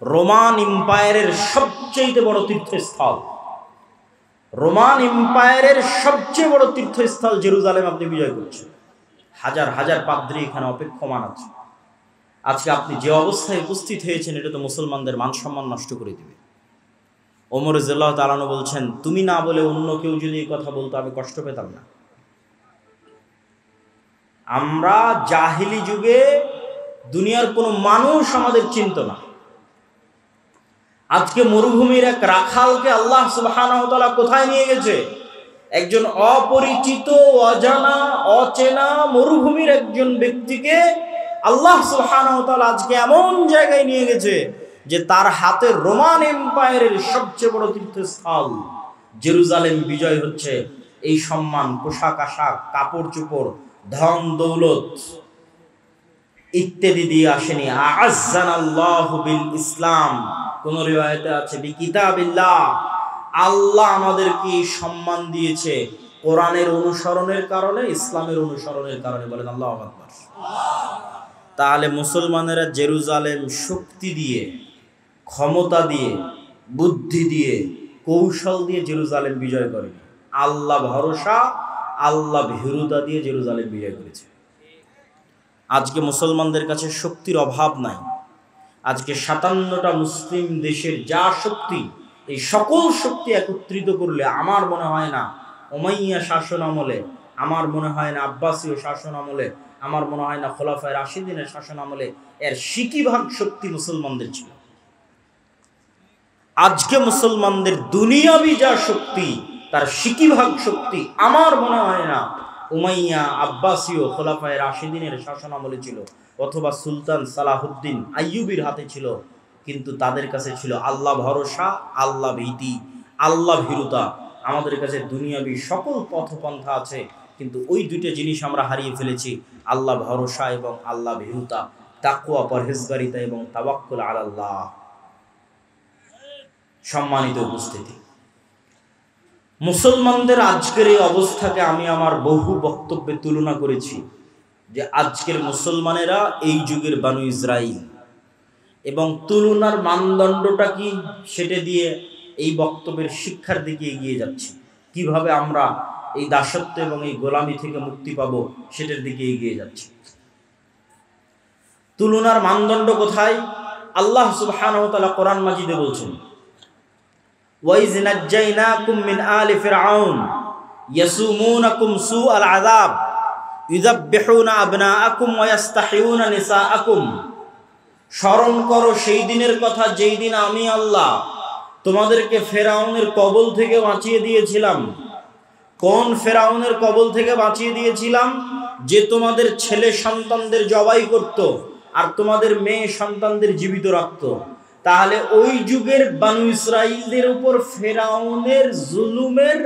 রোমান এম্পায়ারের সবচেয়ে বড় তীর্থস্থল, রোমান এম্পায়ারের সবচেয়ে বড় তীর্থস্থল জেরুজালেম আপনি বিজয় করছেন। হাজার হাজার পাদ্রী এখানে অপেক্ষমান আছে। আজকে আপনি যে অবস্থায় উপস্থিত হয়েছেন, এটা তো মুসলমানদের মান সম্মান নষ্ট করে দিবে। ওমর রাদিয়াল্লাহু তাআলা আনহু বলছেন, তুমি না বলে অন্য কেউ যদি এই কথা বলতো আমি কষ্ট পেতাম না। আমরা জাহিলি যুগে দুনিয়ার কোনো মানুষ আমাদের চিনত না। আজকে মরুভূমির এক রাখালকে আল্লাহ সুবহানাহু ওয়া তাআলা কোথায় নিয়ে গেছে? একজন অপরিচিত, অজানা, অচেনা মরুভূমির একজন ব্যক্তিকে আল্লাহ সুবহানাহু ওয়া তাআলা আজকে এমন জায়গায় নিয়ে গেছে যে তার হাতে রোমান এম্পায়ারের সবচেয়ে বড় তীর্থস্থল জেরুজালেম বিজয় হচ্ছে। এই সম্মান, পোশাক আশাক, কাপড় চোপড়, ধন দৌলত ইত্যাদি দিয়ে আসেনি। আ'আজ্জানাল্লাহু বিল ইসলাম, কোন রিওয়ায়াতে আছে বিকিতাবিল্লাহ, আল্লাহ আমাদেরকে সম্মান দিয়েছে কোরআনের অনুসরণের কারণে, ইসলামের অনুসরণের কারণে। বলেন আল্লাহু আকবার। তাহলে মুসলমানেরা জেরুজালেম শক্তি দিয়ে, ক্ষমতা দিয়ে, বুদ্ধি দিয়ে, কৌশল দিয়ে জেরুজালেম বিজয় করেনি। আল্লাহ ভরসা, আল্লাহ ভীরুতা দিয়ে জেরুজালেম বিজয় করেছে। আজকে মুসলমানদের কাছে শক্তির অভাব নাই। আজকে 57টা মুসলিম দেশের যা শক্তি, এই সকল শক্তি একত্রিত করলে আমার মনে হয় না উমাইয়া শাসন আমলে, আমার মনে হয় না আব্বাসীয় শাসন আমলে, আমার মনে হয় না খোলাফায়ে রাশিদিনের শাসন আমলে এর 60% শক্তি মুসলমানদের ছিল। আজকে মুসলমানদের দুনিয়াবি যা শক্তি, তার 60% শক্তি আমার মনে হয় না উমাইয়া, আব্বাসীয়, খোলাফায়ে রাশিদিনের শাসন আমলে ছিল, অথবা সুলতান সালাহুদ্দিন আইয়ুবীর হাতে ছিল। কিন্তু তাদের কাছে ছিল আল্লাহ ভরসা, আল্লাহ ভীতি, আল্লাহ ভীরুতা। আমাদের কাছে দুনিয়াবি সকল পথপন্থা আছে, কিন্তু ওই দুইটা জিনিস আমরা হারিয়ে ফেলেছি, আল্লাহ ভরসা এবং আল্লাহ ভীরুতা, তাকওয়া, পরহেজগারিতা এবং তাওয়াক্কুল আলাল্লাহ। সম্মানিত উপস্থিতি, মুসলমানদের আজকের এই অবস্থাকে আমি আমার বহু বক্তব্যে তুলনা করেছি যে আজকের মুসলমানেরা এই যুগের বানু ইসরাইল, এবং তুলনার মানদণ্ডটা কি সেটা দিয়ে এই বক্তব্যের শিক্ষার দিকে এগিয়ে যাচ্ছি। কিভাবে আমরা এই দাসত্ব এবং এই গোলামি থেকে মুক্তি পাবো সেটার দিকে এগিয়ে যাচ্ছি। তুলনার মানদণ্ড কোথায়? আল্লাহ সুবহানাহু ওয়া তাআলা কোরআন মাজিদে বলছেন, ওয়াইজ নাজ্জাইনাকুম মিন আলি ফিরআউন ইয়াসুমুনাকুম সুআল আযাব ইউযাববিহুনা আবনাআকুম ওয়া ইস্তাহিয়ুনা নিসাআকুম। স্মরণ করো সেই দিনের কথা যেই দিন আমি আল্লাহ তোমাদেরকে ফেরাউনের কবল থেকে বাঁচিয়ে দিয়েছিলাম। কোন ফেরাউনের কবল থেকে বাঁচিয়ে দিয়েছিলাম? যে তোমাদের ছেলে সন্তানদের জবাই করত আর তোমাদের মেয়ে সন্তানদের জীবিত রাখত। তাহলে ওই যুগের বানু ইসরাইলদের উপর ফেরাউনের জুলুমের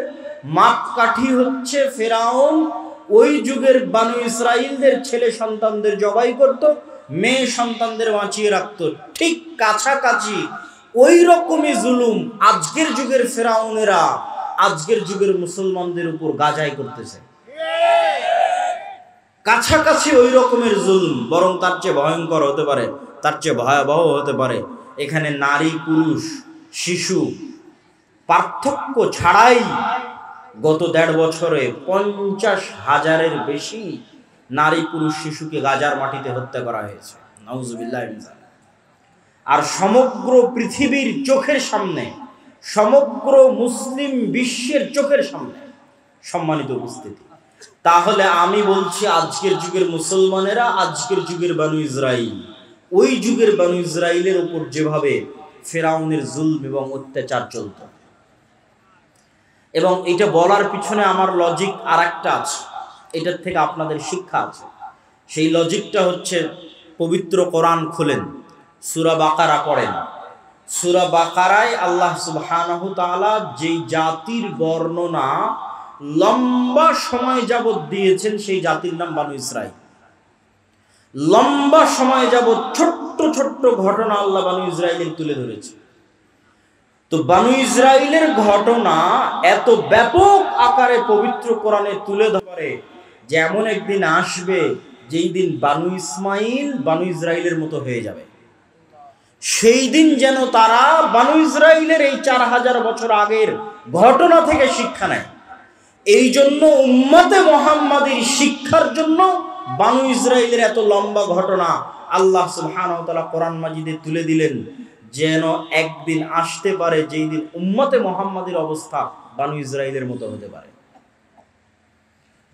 মাপকাঠি হচ্ছে ফেরাউন ওই যুগের বানু ইসরাইলদের ছেলে সন্তানদের জবাই করত, মেয়ে সন্তানদের বাঁচিয়ে রাখত। ঠিক কাছাকাছি ওই রকমই জুলুম আজকের যুগের ফেরাউনেরা আজকের যুগের মুসলমানদের উপর গাজাই করতেছে। কাছাকাছি ওই রকমের জুলুম, বরং তার চেয়ে ভয়ঙ্কর হতে পারে, তার চেয়ে ভয়াবহ হতে পারে। এখানে নারী, পুরুষ, শিশু পার্থক্য ছাড়াই গত 1.5 বছরে 50,000-এর বেশি নারী, পুরুষ, শিশুকে গাজার মাটিতে হত্যা করা হয়েছে। নাউজুবিল্লাহ। আর সমগ্র পৃথিবীর চোখের সামনে, সমগ্র মুসলিম বিশ্বের চোখের সামনে। সম্মানিত উপস্থিতি, তাহলে আমি বলছি আজকের যুগের মুসলমানেরা আজকের যুগের বানু ইসরাইল, ওই যুগের বানু ইসরাইলের উপর যেভাবে ফেরাউনের জুলম এবং অত্যাচার চলত। এবং এটা বলার পিছনে আমার লজিক আর একটা আছে, এটার থেকে আপনাদের শিক্ষা আছে। সেই লজিকটা হচ্ছে, পবিত্র কোরআন খুলেন, সূরা বাকারা পড়েন। সূরা বাকারায় আল্লাহ সুবহানাহু তাআলা যেই জাতির বর্ণনা লম্বা সময় যাবত দিয়েছেন, সেই জাতির নাম বানু ইসরাইল। লম্বা সময় যাবত ছোট্ট ছোট্ট ঘটনা আল্লাহ বানু ইসরাইলের তুলে ধরেছে। তো বানু ইসরাইলের ঘটনা এত ব্যাপক আকারে পবিত্র কোরআনে তুলে ধরে যে এমন একদিন আসবে যেই দিন বানু ইসমাইল বানু ইসরাইলের মতো হয়ে যাবে। সেই দিন যেন তারা বানু ইসরাইলের এই 4000 বছর আগের ঘটনা থেকে শিক্ষা নেয়। এই জন্য উম্মতে মুহাম্মাদীর শিক্ষার জন্য বানু ইসরাইলের এত লম্বা ঘটনা আল্লাহ সুবহানাহু ওয়া তাআলা কোরআন মাজিদে তুলে দিলেন, যেন একদিন আসতে পারে যেই দিন উম্মতে মুহাম্মাদের অবস্থা বানু ইসরাইলের মতো হতে পারে।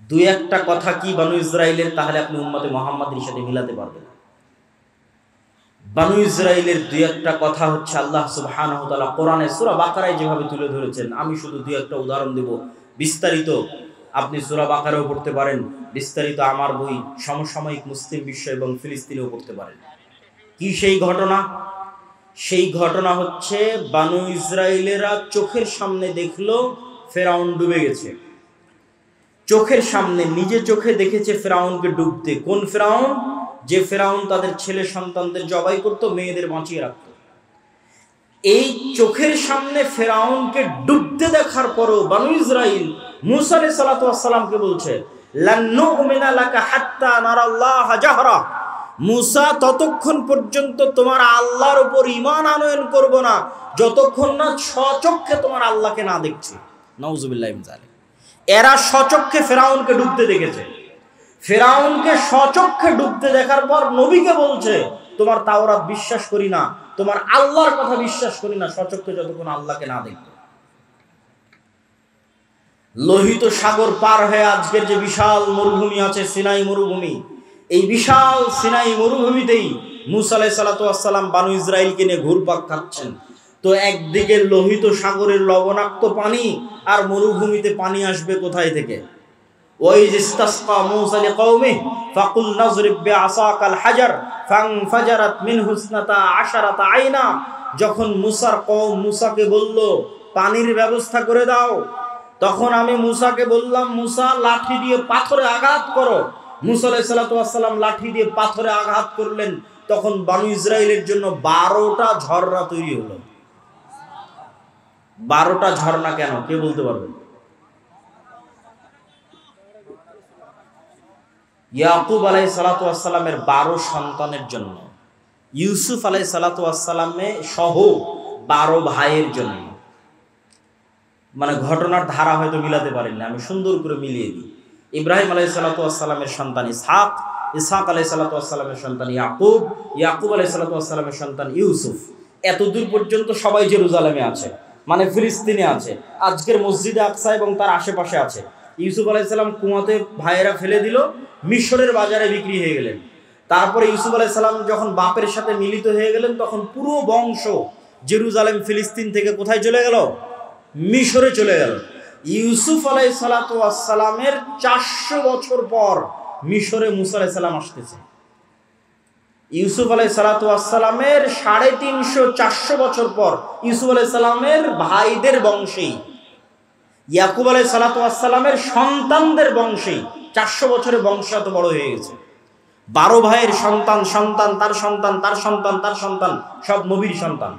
দুই একটা কথা কি বানু ইসরাইলের, তাহলে আপনি উম্মতে মুহাম্মাদের সাথে মিলাতে পারবেন। বানু ইসরাইলের দুই একটা কথা হচ্ছে আল্লাহ সুবহানাহু ওয়া তাআলা কোরআনে সূরা বাকারায় যেভাবে তুলে ধরেছেন, আমি শুধু দুই একটা উদাহরণ দেব। বিস্তারিত আপনি সূরা বাকারাও পড়তে পারেন, বিস্তারিত আমার বই সমসাময়িক মুসলিম বিশ্ব এবং ফিলিস্তিনেও পড়তে পারেন। কি সেই ঘটনা? সেই ঘটনা হচ্ছে বানু ইসরাইলেরা চোখের সামনে দেখলো ফেরাউন ডুবে গেছে। চোখের সামনে নিজে চোখে দেখেছে ফেরাউনকে ডুবতে। কোন ফেরাউন? যে ফেরাউন তাদের ছেলে সন্তানদের জবাই করত, মেয়েদের বাঁচিয়ে রাখত। এই চোখের সামনে ফেরাউনকে ডুবতে দেখার পরও বানু ইসরাইল মূসা আলাইহিস সালাতু ওয়াস সালামকে বলছে, লান নুমিনা লাকা হাত্তা নারাল্লাহা জাহরা। মূসা, ততক্ষণ পর্যন্ত তোমার আল্লাহর উপর ঈমান আনয়ন করব না যতক্ষণ না স্বচক্ষে তোমার আল্লাহকে না দেখছি। নাউজুবিল্লাহি মিন যালিক। এরা স্বচক্ষে ফেরাউনকে ডুবতে দেখেছে। ফেরাউনকে স্বচক্ষে ডুবতে দেখার পর নবীকে বলছে, তোমার তাওরাত বিশ্বাস করি না, তোমার আল্লাহর কথা বিশ্বাস করি না স্বচক্ষে যতক্ষণ আল্লাহকে না দেখব। লোহিত সাগর পার হয়ে আজকের যে বিশাল মরুভূমি আছে, সিনাই মরুভূমি, এই বিশাল সিনাই মরুভূমিতেই মূসা আলাইহিস সালাতু ওয়াস সালাম বানু ইসরাইলকে নিয়ে ঘুরপাক খাচ্ছেন। তো একদিকে লোহিত সাগরের লবণাক্ত পানি, আর মরুভূমিতে পানি আসবে কোথায় থেকে? ওয়াইজ ইসতাসকা মূসা লিকওমিহি ফাকুল নাযরিব বিআসাকাল হাজার ফানফাজারাত মিনহু ইসনাতা আশারাতা আইনা। যখন মূসার কওম মূসাকে বলল পানির ব্যবস্থা করে দাও, তখন আমি মূসাকে বললাম, মূসা লাঠি দিয়ে পাথরে আঘাত করো। মূসা আলাইহিস সালাতু ওয়াস সালাম লাঠি দিয়ে পাথরে আঘাত করলেন। তখন বানু ইসরাইলের জন্য 12টা ঝর্ণা তৈরি হলো। 12টা ঝর্ণা কেন, কে বলতে পারবে? ইয়াকুব আলাইহিস সালাতু ওয়াস সালামের 12 সন্তানের জন্য, ইউসুফ আলাইহিস সালাতু ওয়াস সালামে সহ 12 ভাইয়ের জন্য। মানে ঘটনার ধারা হয়তো মিলাতে পারেন না, আমি সুন্দর করে মিলিয়ে দিই। ইব্রাহিম আলাইহিস সালাতু ওয়াস সালামের সন্তান ইসহাক, ইসহাক আলাইহিস সালাতু ওয়াস সালামের সন্তান ইয়াকুব, ইয়াকুব আলাইহিস সালাতু ওয়াস সালামের সন্তান ইউসুফ। এতদূর পর্যন্ত সবাই জেরুজালেমে আছে, মানে ফিলিস্তিনে আছে, আজকের মসজিদে আকসা এবং তার আশেপাশে আছে। ইউসুফ আলাইহিস সালাম কুয়াতে ভাইয়েরা ফেলে দিল, মিশরের বাজারে বিক্রি হয়ে গেলেন। তারপরে ইউসুফ আলাইহিস সালাম যখন বাপের সাথে মিলিত হয়ে গেলেন, তখন পুরো বংশ জেরুজালেম ফিলিস্তিন থেকে কোথায় চলে গেল? মিশরে চলে গেল। ইউসুফ আলাইহিস সালাতু ওয়াস সালামের 400 বছর পর মিশরে মূসা আলাইহিস সালাম আসতেছে। ইউসুফ আলাইহিস সালাতু ওয়াস সালামের 350 400 বছর পর ইউসুফ আলাইহিস সালামের ভাইদের বংশেই, ইয়াকুব আলাইহিস সালাতু ওয়াস সালামের সন্তানদের বংশেই 400 বছরের বংশ এত বড় হয়ে গেছে। 12 ভাইয়ের সন্তান, সন্তান তার সন্তান, তার সন্তান, তার সন্তান, সব নবীর সন্তান।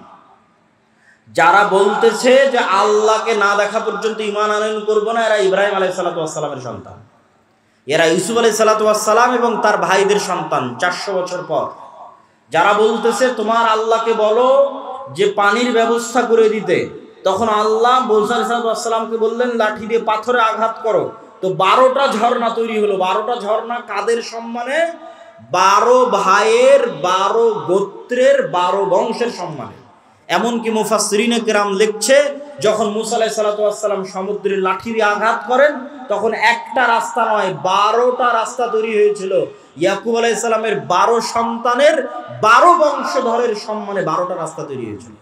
যারা বলতেছে যে আল্লাহকে না দেখা পর্যন্ত ঈমান আনয়ন করব না, এরা ইব্রাহিম আলাইহিস সালাতু ওয়াস সালামের সন্তান। এরা ইউসুফ আলাইহিস সালাতু ওয়াস সালাম এবং তার ভাইদের সন্তান 400 বছর পর। যারা বলতেছে তোমার আল্লাহকে বলো যে পানির ব্যবস্থা করে দিতে, তখন আল্লাহ মূসা আলাইহিস সালাতু ওয়াস সালামকে বললেন লাঠি দিয়ে পাথরে আঘাত করো। তো 12টা ঝর্ণা তৈরি হলো। 12টা ঝর্ণা কাদের সম্মানে? 12 ভাইয়ের, 12 গোত্রের, 12 বংশের সম্মানে। এমনকি মুফাসসিরিনে কেরাম লিখছে, যখন মূসা আলাইহিস সালাতু ওয়াস সালাম সমুদ্রের লাঠি দিয়ে আঘাত করেন, তখন একটা রাস্তা নয় 12টা রাস্তা তৈরি হয়েছিল। ইয়াকুব আলাইহিস সালামের 12 সন্তানের 12 বংশধরের সম্মানে 12টা রাস্তা তৈরি হয়েছিল।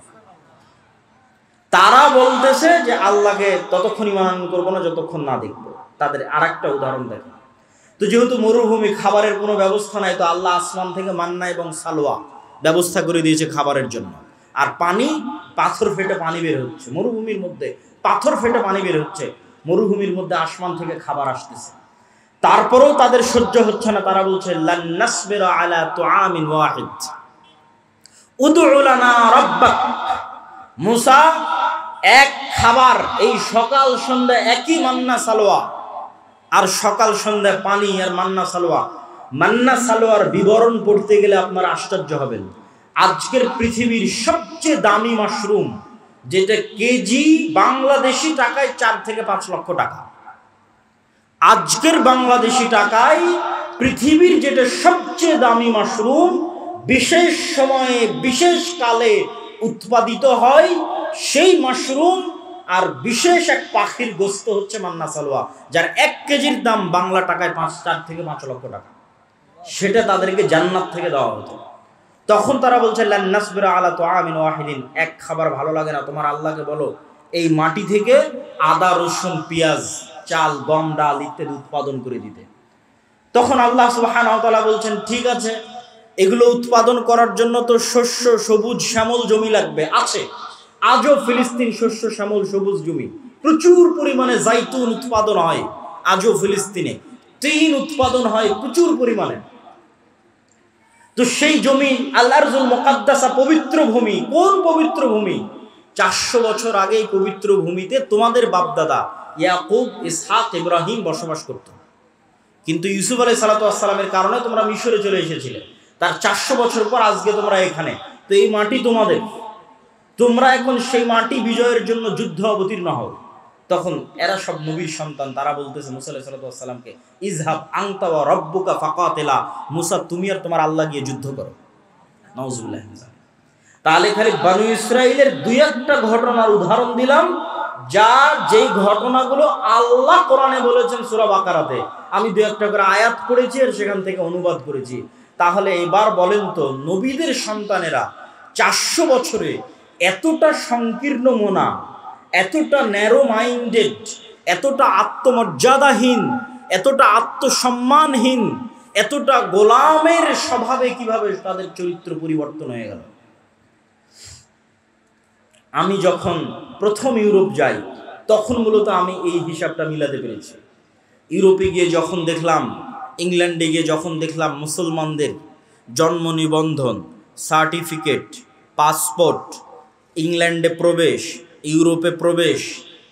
তারা বলতেছে যে আল্লাহকে ততক্ষণ ঈমান করব না যতক্ষণ না দেখব। তাদের আরেকটা উদাহরণ দেখেন তো, যেহেতু মরুভূমি, খাবারের কোনো ব্যবস্থা নাই, তো আল্লাহ আসমান থেকে মান্না এবং সালোয়া ব্যবস্থা করে দিয়েছে খাবারের জন্য। আর পানি, পাথর ফেটে পানি বের হচ্ছে মরুভূমির মধ্যে, পাথর ফেটে পানি বের হচ্ছে মরুভূমির মধ্যে, আসমান থেকে খাবার আসতেছে। তারপরেও তাদের সহ্য হচ্ছে না। তারা বলছে লান নাসবিরা আলা তুআমিন ওয়াহিদ উদউ লানা রাব্বাক। মূসা, এক খাবার, এই সকাল সন্ধ্যা একই মান্না সালোয়া, আর সকাল সন্ধ্যা পানি আর মান্না সালোয়া। মান্না সালোয়ার বিবরণ পড়তে গেলে আপনারা আশ্চর্য হবেন। আজকের পৃথিবীর সবচেয়ে দামি মাশরুম, যেটা কেজি বাংলাদেশি টাকায় 4 থেকে 5 লক্ষ টাকা, আজকের বাংলাদেশি টাকায় পৃথিবীর যেটা সবচেয়ে দামি মাশরুম, বিশেষ সময়ে বিশেষ কালে উৎপাদিত হয় সেই মাশরুম আর বিশেষ এক পাখির গোস্ত হচ্ছে মান্না সালোয়া, যার 1 কেজির দাম বাংলা টাকায় 4 থেকে 5 লক্ষ টাকা। সেটা তাদেরকে জান্নাত থেকে দেওয়া হতো। তখন তারা বলছে লান নাসবিরা আলা তুআমিন ওয়াহিদিন, এক খাবার ভালো লাগে না, তোমার আল্লাহকে বলো এই মাটি থেকে আদা রসুন পেঁয়াজ চাল গম ডাল ইত্যাদি উৎপাদন করে দিতে। তখন আল্লাহ সুবহানাহু ওয়া তাআলা বলছেন ঠিক আছে, এগুলো উৎপাদন করার জন্য তো শস্য সবুজ শ্যামল জমি লাগবে, আছে আজও ফিলিস্তিন শস্য শ্যামল সবুজ জমি, প্রচুর পরিমাণে জাইতুন উৎপাদন হয়, আজও ফিলিস্তিনে তিন উৎপাদন হয় প্রচুর পরিমাণে। তো সেই জমি আল্লাহর মুকাদ্দাসা পবিত্র ভূমি, কোন পবিত্র ভূমি? 400 বছর আগে এই পবিত্র ভূমিতে তোমাদের বাপদাদা ইয়াকুব ইসহাক ইব্রাহিম বসবাস করত। কিন্তু ইউসুফ আলাইহিস সালাতু ওয়াস সালামের কারণে তোমরা মিশরে চলে এসেছিলে, তার 400 বছর পর আজকে তোমরা এখানে। তো এই মাটি তোমাদের, তোমরা এখন সেই মাটি বিজয়ের জন্য যুদ্ধ অবতীর্ণ হও। তখন এরা সব নবীর সন্তান, তারা বলতেছে মুসা আলাইহিস সালাতু ওয়াস সালামকে ইযহাব আনতা ওয়া রাব্বুকা ফাকাতিলা, মুসা তুমি আর তোমার আল্লাহ গিয়ে যুদ্ধ করো। নাউজুবিল্লাহ। তাহলে খালি বনু ইসরাইলের 2-1টা ঘটনার উদাহরণ দিলাম, যা যেই ঘটনাগুলো আল্লাহ কোরআনে বলেছেন সূরা বাকারাতে, আমি 2-1টা করে আয়াত পড়েছি আর সেখান থেকে অনুবাদ করেছি। তাহলে এবার বলেন তো, নবীদের সন্তানেরা 400 বছরে এতটা সংকীর্ণ মনা, এতটা ন্যারো মাইন্ডেড, এতটা আত্মমর্যাদাহীন, এতটা আত্মসম্মানহীন, এতটা গোলামের স্বভাবে কিভাবে তাদের চরিত্র পরিবর্তন হয়ে গেল? আমি যখন প্রথম ইউরোপ যাই তখন মূলত আমি এই হিসাবটা মিলাতে পেরেছি। ইউরোপে গিয়ে যখন দেখলাম, ইংল্যান্ডে গিয়ে যখন দেখলাম মুসলমানদের জন্ম নিবন্ধন, সার্টিফিকেট, পাসপোর্ট, ইংল্যান্ডে প্রবেশ, ইউরোপে প্রবেশ,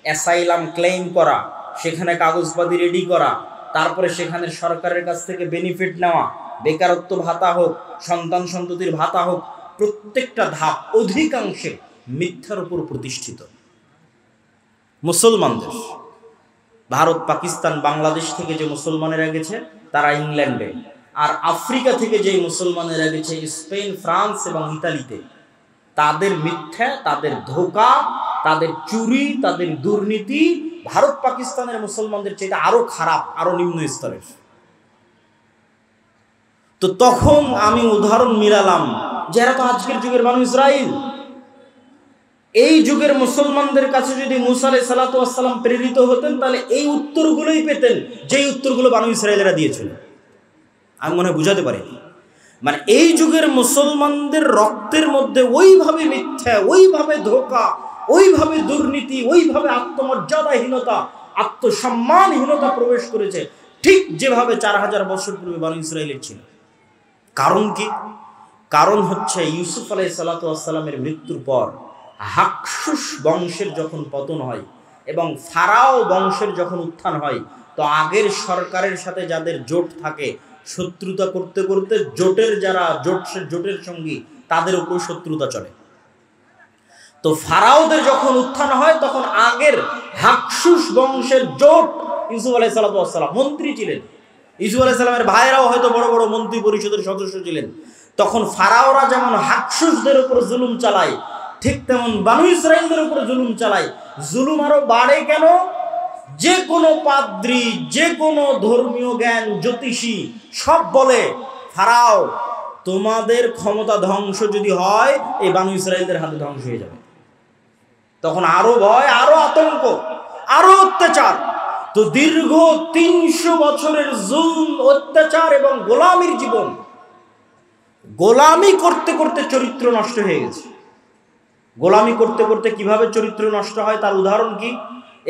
অ্যাসাইলাম ক্লেম করা, সেখানে কাগজপাতি রেডি করা, তারপরে সেখানে সরকারের কাছ থেকে বেনিফিট নেওয়া, বেকারত্ব ভাতা হোক, সন্তান সন্ততির ভাতা হোক, প্রত্যেকটা ধাপ অধিকাংশে মিথ্যার উপর প্রতিষ্ঠিত। মুসলমানদের ভারত, পাকিস্তান, বাংলাদেশ থেকে যে মুসলমানেরা গেছে তারা ইংল্যান্ডে, আর আফ্রিকা থেকে যে মুসলমানেরা গেছে স্পেন, ফ্রান্স এবং ইতালিতে, তাদের মিথ্যা, তাদের ধোঁকা, তাদের চুরি, তাদের দুর্নীতি ভারত পাকিস্তানের মুসলমানদের চেয়ে আরো খারাপ, আরো নিম্ন স্তরের। তো তখন আমি উদাহরণ মিলালাম, যারা তো আজকের যুগের বনু ইসরাইল, এই যুগের মুসলমানদের কাছে যদি মুসা আলাইহিস সালাতু ওয়াস সালাম প্রেরিত হতেন তাহলে এই উত্তরগুলোই পেতেন, যেই উত্তরগুলো বনু ইসরাইলেরা দিয়েছিল। আমি মনে হয় বুঝাতে পারি, মানে এই যুগের মুসলমানদের রক্তের মধ্যে ওইভাবে মিথ্যা, ওইভাবে ধোঁকা, ওইভাবে দুর্নীতি, ওইভাবে আত্মমর্যাদাহীনতা, আত্মসম্মানহীনতা প্রবেশ করেছে, ঠিক যেভাবে 4000 বছর পূর্বে বনু ইসরাইলের ছিল। কারণ কি? কারণ হচ্ছে ইউসুফ আলাইহিস সালাতু ওয়াস সালামের মৃত্যুর পর হাকসুস বংশের যখন পতন হয় এবং ফারাও বংশের যখন উত্থান হয়, তো আগের সরকারের সাথে যাদের জোট থাকে, শত্রুতা করতে করতে জোটের যারা জোটের সঙ্গী তাদের উপর শত্রুতা চলে। তো ফারাওদের যখন উত্থান হয় তখন আগের হাকসুস বংশের জোট, ইউসুফ আলাইহিস সালাতু ওয়াস সালাম মন্ত্রী ছিলেন, ইউসুফ আলাইহিস সালামের ভাইরাও হয়তো বড় বড় মন্ত্রী পরিষদের সদস্য ছিলেন। তখন ফারাওরা যেমন হাকসুসদের উপর জুলুম চালায়, ঠিক তেমন বনু ইসরাইলদের উপর জুলুম চালায়। জুলুম আরো বাড়ে কেন? যে কোনো পাদ্রী, যে কোনো ধর্মীয় জ্ঞান, জ্যোতিষী সব বলে ফারাও তোমাদের ক্ষমতা ধ্বংস যদি হয় এই বনু ইসরাইলদের হাতে ধ্বংস হয়ে যাবে। তখন আরো ভয়, আরো আতঙ্ক, আরো অত্যাচার। তো দীর্ঘ 300 বছরের জুলুম, অত্যাচার এবং গোলামির জীবন, গোলামি করতে করতে চরিত্র নষ্ট হয়ে গেছে। গোলামি করতে করতে কিভাবে চরিত্র নষ্ট হয় তার উদাহরণ কি?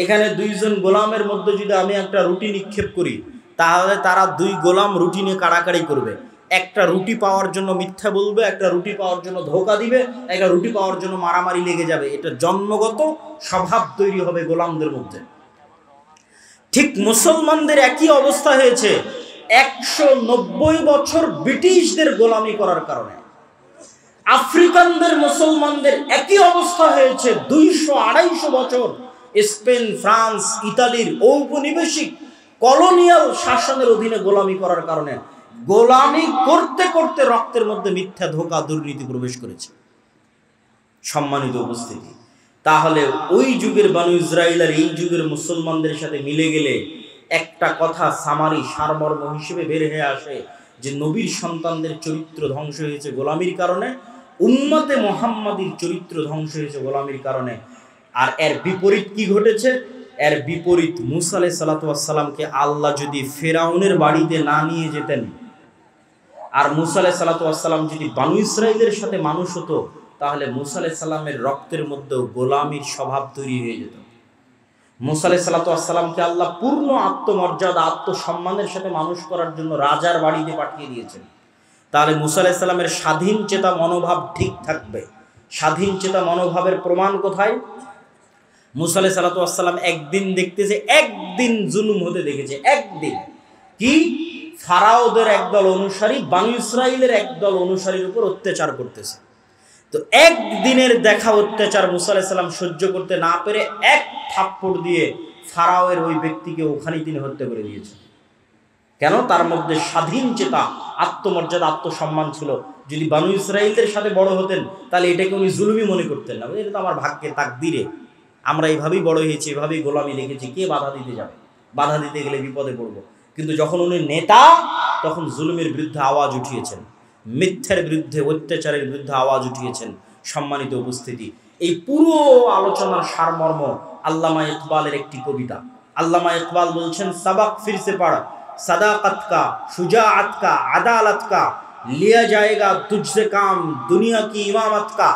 এখানে 2 জন গোলামের মধ্যে যদি আমি একটা রুটি নিক্ষেপ করি, তাহলে তারা 2 গোলাম রুটি নিয়ে কাড়াকাড়ি করবে। একটা রুটি পাওয়ার জন্য মিথ্যা বলবে, একটা রুটি পাওয়ার জন্য ধোঁকা দিবে, একটা রুটি পাওয়ার জন্য মারামারি লেগে যাবে। এটা জন্মগত স্বভাব তৈরি হবে গোলামদের মধ্যে। ঠিক মুসলমানদের একই অবস্থা হয়েছে 190 বছর ব্রিটিশদের গোলামি করার কারণে। আফ্রিকানদের মুসলমানদের একই অবস্থা হয়েছে 200-250 বছর স্পেন, ফ্রান্স, ইতালির ঔপনিবেশিক কলোনিয়াল শাসনের অধীনে গোলামি করার কারণে। গোলামি করতে করতে রক্তের মধ্যে মিথ্যা, ধোঁকা, দুর্নীতি প্রবেশ করেছে। সম্মানিত উপস্থিতি, তাহলে ওই যুগের বানু ইসরাইল আর এই যুগের মুসলমানদের সাথে মিলে গেলে একটা কথা সামারি সারমর্ম হিসেবে বের হয়ে আসে যে নবীর সন্তানদের চরিত্র ধ্বংস হয়েছে গোলামির কারণে, উম্মতে মুহাম্মাদির চরিত্র ধ্বংস হয়েছে গোলামির কারণে। আর এর বিপরীত কি ঘটেছে? এর বিপরীত, মুসা আলাইহিস সালাতু ওয়াস সালামকে আল্লাহ যদি ফেরাউনের বাড়িতে না নিয়ে যেতেন, আর মুসা আলাইহিস সালাতু ওয়াস সালাম যদি বানু ইসরাইলের সাথে মানুষ হতো, তাহলে মুসা আলাইহিস সালামের রক্তের মধ্যেও গোলামির স্বভাব তৈরি হয়ে যেত। মুসা আলাইহিস সালাতু ওয়াস সালামকে আল্লাহ পূর্ণ আত্মমর্যাদা আত্মসম্মানের সাথে মানুষ করার জন্য রাজার বাড়িতে পাঠিয়ে দিয়েছেন। তাহলে মুসা আলাইহিস সালামের স্বাধীন চেতা মনোভাব ঠিক থাকবে। স্বাধীন চেতা মনোভাবের প্রমাণ কোথায়? মুসা আলাইহিস সালাতু ওয়াস সালাম একদিন দেখতেছে, একদিন জুলুম হতে দেখেছে। একদিন কি? ফারাওদের একদল অনুসারী বানু ইসরাইলের একদল অনুসারীর উপর অত্যাচার করতেছে। তো একদিনের দেখা অত্যাচার মুসা আলাইহিস সালাম সহ্য করতে না পেরে এক থাপ্পড় দিয়ে ফারাওয়ের ওই ব্যক্তিকে ওখানেই তিনি হত্যা করে দিয়েছেন। কেন? তার মধ্যে স্বাধীন চেতা আত্মমর্যাদা আত্মসম্মান ছিল। যদি বানু ইসরাইলদের সাথে বড় হতেন তাহলে এটাকে উনি জুলুমি মনে করতেন না, এটা তো আমার ভাগ্যে তাকদিরে, আমরা এইভাবেই বড় হয়েছি, এভাবেই গোলামি লিখেছি, কে বাধা দিতে যাবে? বাধা দিতে গেলে বিপদে পড়ব। কিন্তু যখন উনি নেতা, তখন জুলুমের বিরুদ্ধে আওয়াজ উঠিয়েছেন, মিথ্যার বিরুদ্ধে অত্যাচারের বিরুদ্ধে আওয়াজ উঠিয়েছেন। সম্মানিত উপস্থিতি, এই পুরো আলোচনার সারমর্ম আল্লামা ইকবালের একটি কবিতা। আল্লামা ইকবাল বলছেন, সাবাক ফিরসে পড়া, সাদাকত কা, শুজাআত কা, আদালত কা, লিয়া জায়েগা তুঝসে কাম, দুনিয়া কি ইমামত কা।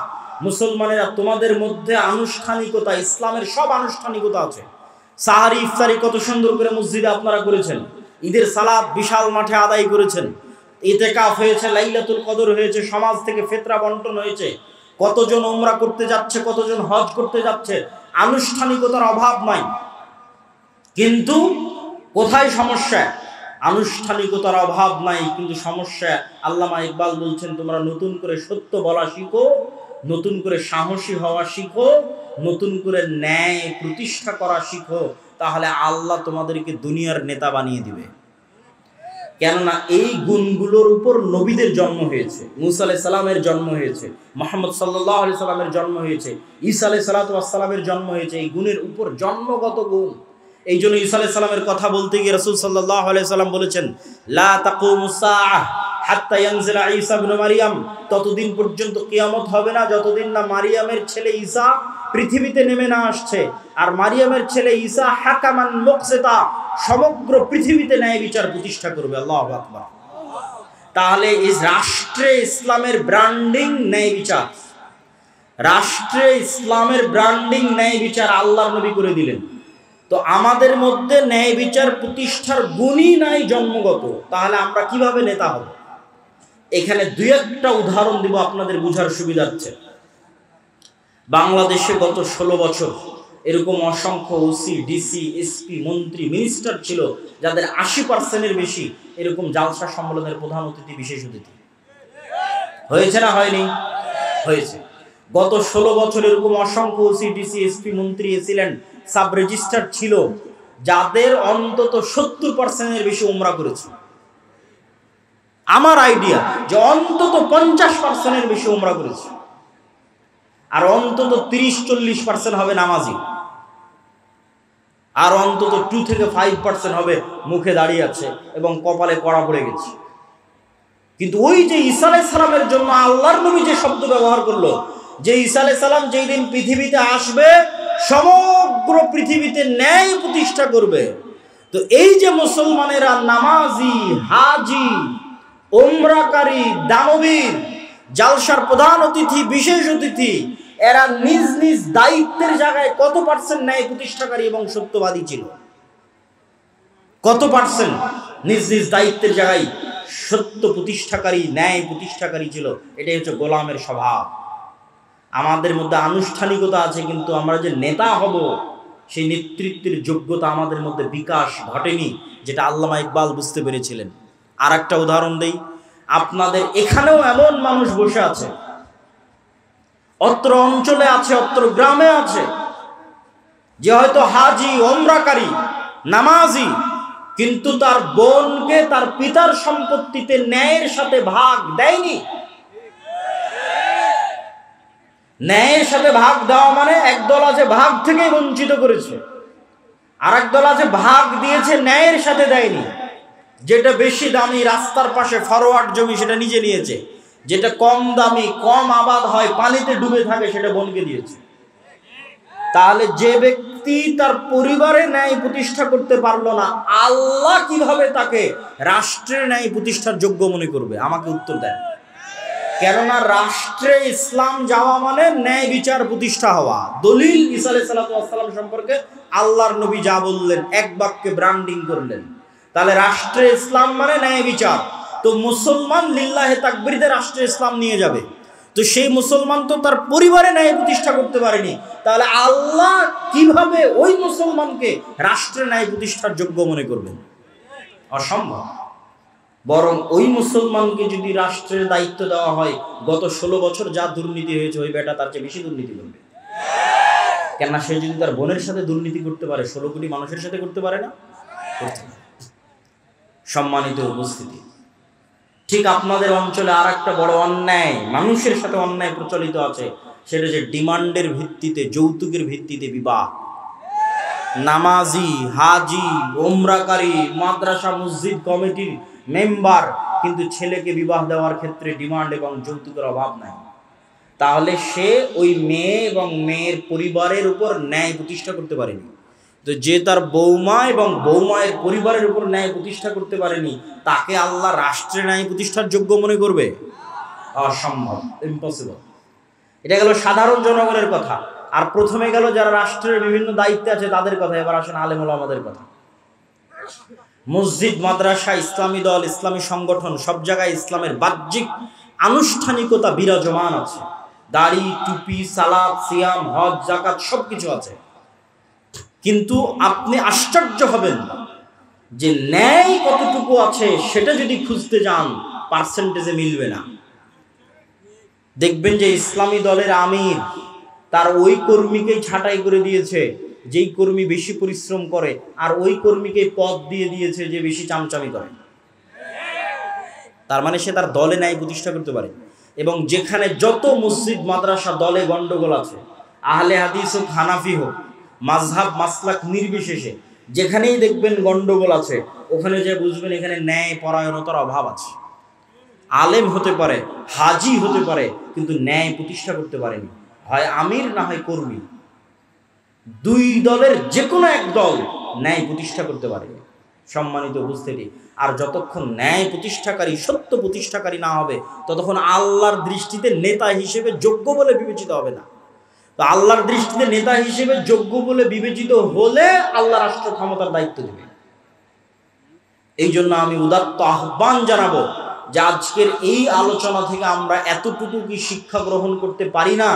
মুসলমানেরা, তোমাদের মধ্যে আনুষ্ঠানিকতা, ইসলামের সব আনুষ্ঠানিকতা আছে। সাহারি ইফতারি কত সুন্দর করে মসজিদে আপনারা করেছেন, ঈদের সালাত বিশাল মাঠে আদায় করেছেন, ইতিকাফ হয়েছে, লাইলাতুল কদর হয়েছে, সমাজ থেকে ফিতরা বন্টন হয়েছে, কতজন উমরা করতে যাচ্ছে, কতজন হজ করতে যাচ্ছে, আনুষ্ঠানিকতার অভাব নাই। কিন্তু কোথায় সমস্যা? আনুষ্ঠানিকতার অভাব নাই, কিন্তু সমস্যা। আল্লামা ইকবাল বলছেন, তোমরা নতুন করে সত্য বলা শিখো, নতুন করে সাহসী হওয়া শিখো, নতুন করে ন্যায় প্রতিষ্ঠা করা শিখো, তাহলে আল্লাহ তোমাদেরকে দুনিয়ার নেতা বানিয়ে দিবে। কেননা এই গুণগুলোর উপর নবীদের জন্ম হয়েছে, মুসা আলাইহিস সালামের জন্ম হয়েছে, মুহাম্মদ সাল্লাল্লাহু আলাইহি সাল্লামের জন্ম হয়েছে, ঈসা আলাইহিস সালাতু ওয়াস সালামের জন্ম হয়েছে। এই গুণের উপর জন্মগত গুণ। এই জন্য ঈসা আলাইহিস সালামের কথা বলতে গিয়ে রাসূল সাল্লাল্লাহু আলাইহি সাল্লাম বলেছেন, লা তাকুমুস সাআহ হাত্তা ইয়ানজিলা ঈসা ইবনে মারইয়াম, ততদিন পর্যন্ত কিয়ামত হবে না যতদিন না মারিয়ামের ছেলে ঈসা পৃথিবীতে নেমে না আসছে। আর মারিয়ামের ছেলে ঈসা হাকামান মুকসিতা, সমগ্র পৃথিবীতে ন্যায় বিচার প্রতিষ্ঠা করবে। আল্লাহু আকবার। তাহলে এই রাষ্ট্রে ইসলামের ব্র্যান্ডিং ন্যায় বিচার, রাষ্ট্রে ইসলামের ব্র্যান্ডিং ন্যায় বিচার আল্লাহর নবী করে দিলেন। তো আমাদের মধ্যে ন্যায় বিচার প্রতিষ্ঠার গুণই নাই জন্মগত, তাহলে আমরা কিভাবে নেতা হব? এখানে দুই একটা উদাহরণ দিব আপনাদের বুঝার সুবিধার্থে। বাংলাদেশে গত 16 বছর এরকম অসংখ্য ওসি, ডিসি, এসপি, মন্ত্রী, মিনিস্টার ছিল যাদের 80%-এর বেশি এরকম জালসা সম্মেলনের প্রধান অতিথি, বিশেষ অতিথি হয়েছে না হয়নি? হয়েছে। গত 16 বছর এরকম অসংখ্য ওসি, ডিসি, এসপি, মন্ত্রী, এসিল্যান্ড, সাব রেজিস্ট্রার ছিল যাদের অন্তত 70%-এর বেশি উমরা করেছে। আমার আইডিয়া যে অন্তত 50%-এর বেশি উমরা করেছে, আর অন্তত 30-40% হবে নামাজি, আর অন্তত 2 থেকে 5% হবে মুখে দাঁড়িয়ে আছে এবং কপালে কড়া পড়ে গেছে। কিন্তু ওই যে ঈসা আলাইহিস সালামের জন্য আল্লাহর নবী যে শব্দ ব্যবহার করলো, যে ঈসা আলাইহিস সালাম যেই দিন পৃথিবীতে আসবে সমগ্র পৃথিবীতে ন্যায় প্রতিষ্ঠা করবে। তো এই যে মুসলমানেরা নামাজি, হাজি, উমরাকারী, দানবীর, জালসার প্রধান অতিথি, বিশেষ অতিথি, এরা নিজ নিজ দায়িত্বের জায়গায় কত পার্সেন্ট ন্যায় প্রতিষ্ঠাকারী এবং সত্যবাদী ছিল? কত পার্সেন্ট নিজ নিজ দায়িত্বের জায়গায় সত্য প্রতিষ্ঠাকারী, ন্যায় প্রতিষ্ঠাকারী ছিল? এটাই হচ্ছে গোলামের স্বভাব। আমাদের মধ্যে আনুষ্ঠানিকতা আছে, কিন্তু আমরা যে নেতা হব সেই নেতৃত্বের যোগ্যতা আমাদের মধ্যে বিকাশ ঘটেনি, যেটা আল্লামা ইকবাল বুঝতে পেরেছিলেন। আর একটা উদাহরণ দেই, আপনাদের এখানেও এমন মানুষ বসে আছে, অত্র অঞ্চলে আছে, অত্র গ্রামে আছে, যে হয়তো হাজি, ওমরাকারী, নামাজি, কিন্তু তার বোনকে তার পিতার সম্পত্তিতে ন্যায়ের সাথে ভাগ দেয়নি। ন্যায়ের সাথে ভাগ দেওয়া মানে একদল আছে ভাগ থেকেই বঞ্চিত করেছে, আর একদল আছে ভাগ দিয়েছে ন্যায়ের সাথে দেয়নি। যেটা বেশি দামি রাস্তার পাশে ফরওয়ার্ড জমি সেটা নিজে নিয়েছে, যেটা কম দামি কম আবাদ হয় পানিতে ডুবে থাকে সেটা বনকে দিয়েছে। তাহলে যে ব্যক্তি তার পরিবারে ন্যায় প্রতিষ্ঠা করতে পারলো না, আল্লাহ কিভাবে তাকে রাষ্ট্রের ন্যায় প্রতিষ্ঠার যোগ্য মনে করবে? আমাকে উত্তর দেন। কেননা রাষ্ট্রে ইসলাম যাওয়া মানে ন্যায় বিচার প্রতিষ্ঠা হওয়া। দলিল ঈসা আলাইহিস সালাম সম্পর্কে আল্লাহর নবী যা বললেন এক বাক্যে ব্র্যান্ডিং করলেন। তাহলে রাষ্ট্রে ইসলাম মানে ন্যায় বিচার। তো মুসলমান লিল্লাহে তাকবীরে রাষ্ট্রে ইসলাম নিয়ে যাবে, তো সেই মুসলমান তো তার পরিবারে ন্যায় প্রতিষ্ঠা করতে পারেনি, তাহলে আল্লাহ কিভাবে ওই মুসলমানকে রাষ্ট্রে ন্যায় প্রতিষ্ঠার যোগ্য মনে করবেন? অসম্ভব। বরং ওই মুসলমানকে যদি রাষ্ট্রের দায়িত্ব দেওয়া হয়, গত 16 বছর যা দুর্নীতি হয়েছে ওই বেটা তার চেয়ে বেশি দুর্নীতি করবে। কেননা সে যদি তার বোনের সাথে দুর্নীতি করতে পারে, 16 কোটি মানুষের সাথে করতে পারে না? সম্মানিত উপস্থিতি, ঠিক আপনাদের অঞ্চলে আর একটা বড় অন্যায়, মানুষের সাথে অন্যায় প্রচলিত আছে, সেটা যে ডিমান্ডের ভিত্তিতে, যৌতুকের ভিত্তিতে বিবাহ। নামাজি, হাজি, ওমরাকারী, মাদ্রাসা মসজিদ কমিটির মেম্বার, কিন্তু ছেলেকে বিবাহ দেওয়ার ক্ষেত্রে ডিমান্ড এবং যৌতুকের অভাব নাই। তাহলে সে ওই মেয়ে এবং মেয়ের পরিবারের উপর ন্যায় প্রতিষ্ঠা করতে পারেনি। তো যে তার বৌমা এবং বৌমায়ের পরিবারের উপর ন্যায় প্রতিষ্ঠা করতে পারেনি, তাকে আল্লাহ রাষ্ট্রে ন্যায় প্রতিষ্ঠার যোগ্য মনে করবে? অসম্ভব, ইম্পসিবল। এটা গেল সাধারণ জনগণের কথা। আর প্রথমে গেল যারা রাষ্ট্রের বিভিন্ন দায়িত্বে আছে তাদের কথা। এবার আসেন আলেম ওলামাদের কথা। মসজিদ, মাদ্রাসা, ইসলামী দল, ইসলামী সংগঠন, সব জায়গায় ইসলামের বাহ্যিক আনুষ্ঠানিকতা বিরাজমান আছে। দাড়ি, টুপি, সালাত, সিয়াম, হজ, যাকাত সবকিছু আছে। কিন্তু আপনি আশ্চর্য হবেন যে ন্যায় কতটুকু আছে সেটা যদি খুঁজতে যান পার্সেন্টেজে মিলবে না। দেখবেন যে ইসলামী দলের আমির তার ওই কর্মীকেই ছাঁটাই করে দিয়েছে যেই কর্মী বেশি পরিশ্রম করে, আর ওই কর্মীকে পদ দিয়ে দিয়েছে যে বেশি চামচামি করে। তার মানে সে তার দলে ন্যায় প্রতিষ্ঠা করতে পারে। এবং যেখানে যত মসজিদ, মাদ্রাসা, দলে গন্ডগোল আছে, আহলে হাদিস হোক, হানাফি হোক, মাযহাব মাসলাক নির্বিশেষে যেখানেই দেখবেন গন্ডগোল আছে, ওখানে যে বুঝবেন এখানে ন্যায় পরায়ণতার অভাব আছে। আলেম হতে পারে, হাজি হতে পারে, কিন্তু ন্যায় প্রতিষ্ঠা করতে পারেনি। হয় আমির না হয় কর্মী, দুই দলের যে কোনো এক দল ন্যায় প্রতিষ্ঠা করতে পারে। সম্মানিত উপস্থিতি, আর যতক্ষণ ন্যায় প্রতিষ্ঠাকারী, সত্য প্রতিষ্ঠাকারী না হবে, ততক্ষণ আল্লাহর দৃষ্টিতে নেতা হিসেবে যোগ্য বলে বিবেচিত হবে না। তো আল্লাহর দৃষ্টিতে নেতা হিসেবে যোগ্য বলে বিবেচিত হলে আল্লাহ রাষ্ট্র ক্ষমতার দায়িত্ব দেবে। এই জন্য আমি উদাত্ত আহ্বান জানাবো যে আজকের এই আলোচনা থেকে আমরা এতটুকু কি শিক্ষা গ্রহণ করতে পারি না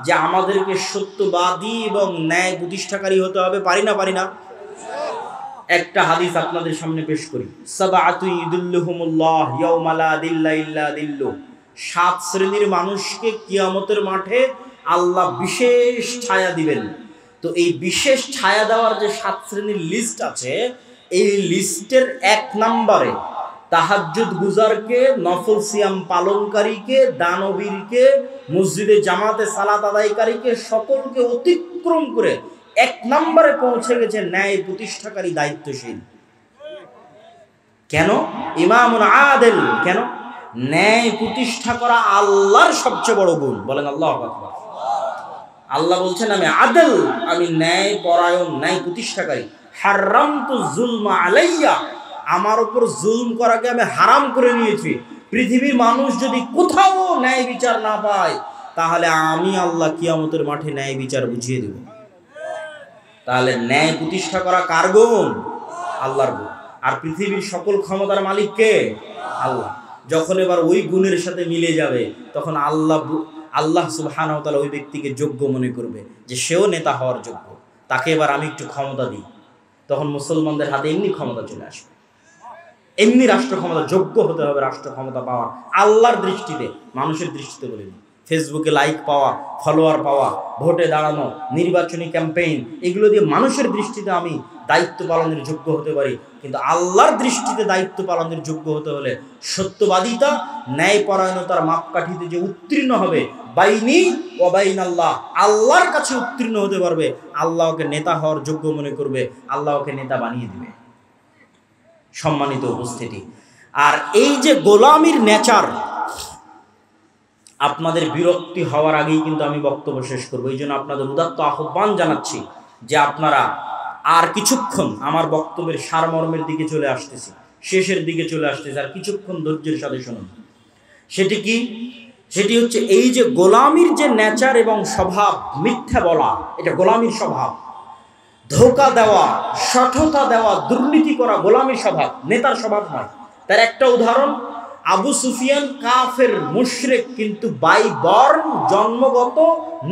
যে আমাদেরকে সত্যবাদী এবং ন্যায় প্রতিষ্ঠাকারী হতে হবে? পারি না? একটা হাদিস আপনাদের সামনে পেশ করি। সাবআতু ইযিল্লুহুমুল্লাহ ইয়াওমা লা যিল্লা ইল্লা যিল্লুহ। 7 শ্রেণীর মানুষকে কিয়ামতের মাঠে আল্লাহ বিশেষ ছায়া দিবেন। তো এই বিশেষ ছায়া দেওয়ার যে 7 শ্রেণীর লিস্ট আছে, এই লিস্টের 1 নম্বরে তাহাজ্জুদ গুজারকে, নফল সিয়াম পালনকারীকে, দানবীরকে, মসজিদে জামাতে সালাত আদায়কারীকে, সকলকে অতিক্রম করে 1 নম্বরে পৌঁছে গেছে ন্যায় প্রতিষ্ঠাকারী, দায়িত্বশীল। কেন? ইমামুন আদিল। কেন? ন্যায় প্রতিষ্ঠা করা আল্লাহর সবচেয়ে বড় গুণ। বলেন আল্লাহু আকবার। আল্লাহ বলছেন আমি আদিল, আমি ন্যায় পরায়ণ, ন্যায় প্রতিষ্ঠাকারী। হারামতু যুলমা আলাইয়া, আমার উপর জুলম করাকে আমি হারাম করে নিয়েছি। পৃথিবীর মানুষ যদি কোথাও ন্যায় বিচার না পায়, তাহলে আমি আল্লাহ কিয়ামতের মাঠে ন্যায় বিচার বুঝিয়ে দেব। তাহলে ন্যায় প্রতিষ্ঠা করা কার গুণ? আল্লাহর গুণ। আর পৃথিবীর সকল ক্ষমতার মালিক কে? আল্লাহ। যখন এবার ওই গুণের সাথে মিলে যাবে, তখন আল্লাহ সুবহানাহু ওয়া তাআলা ওই ব্যক্তিকে যোগ্য মনে করবে যে সেও নেতা হওয়ার যোগ্য, তাকে এবার আমি একটু ক্ষমতা দিই। তখন মুসলমানদের হাতে এমনি ক্ষমতা চলে আসবে, এমনি রাষ্ট্র ক্ষমতা। যোগ্য হতে হবে রাষ্ট্র ক্ষমতা পাওয়া আল্লাহর দৃষ্টিতে, মানুষের দৃষ্টিতে বলিনি। ফেসবুকে লাইক পাওয়া, ফলোয়ার পাওয়া, ভোটে দাঁড়ানো, নির্বাচনী ক্যাম্পেইন, এগুলো দিয়ে মানুষের দৃষ্টিতে আমি দায়িত্ব পালনের যোগ্য হতে পারি, কিন্তু আল্লাহর দৃষ্টিতে দায়িত্ব পালনের যোগ্য হতে হলে সত্যবাদিতা, ন্যায়পরায়ণতার মাপকাঠিতে যে উত্তীর্ণ হবে, বাইনি ওয়া বাইন আল্লাহ, আল্লাহর কাছে উত্তীর্ণ হতে পারবে, আল্লাহ ওকে নেতা হওয়ার যোগ্য মনে করবে, আল্লাহ ওকে নেতা বানিয়ে দিবে। সম্মানিত উপস্থিতি, আর এই যে গোলামির নেচার, আপনাদের বিরক্তি হওয়ার আগেই কিন্তু আমি বক্তব্য শেষ করবো। এই জন্য আপনাদের উদাত্ত আহ্বান জানাচ্ছি যে আপনারা আর কিছুক্ষণ, আমার বক্তব্যের সারমর্মের দিকে চলে আসতেছি, শেষের দিকে চলে আসতেছি, আর কিছুক্ষণ ধৈর্যের সাথে শুনুন। সেটি কি? সেটি হচ্ছে এই যে গোলামির যে নেচার এবং স্বভাব, মিথ্যা বলা, এটা গোলামির স্বভাব। ধোঁকা দেওয়া, সঠতা দেওয়া, দুর্নীতি করা গোলামির স্বভাব, নেতার স্বভাব নয়। তার একটা উদাহরণ, আবু সুফিয়ান কাফের মুশরিক, কিন্তু বাই বর্ন জন্মগত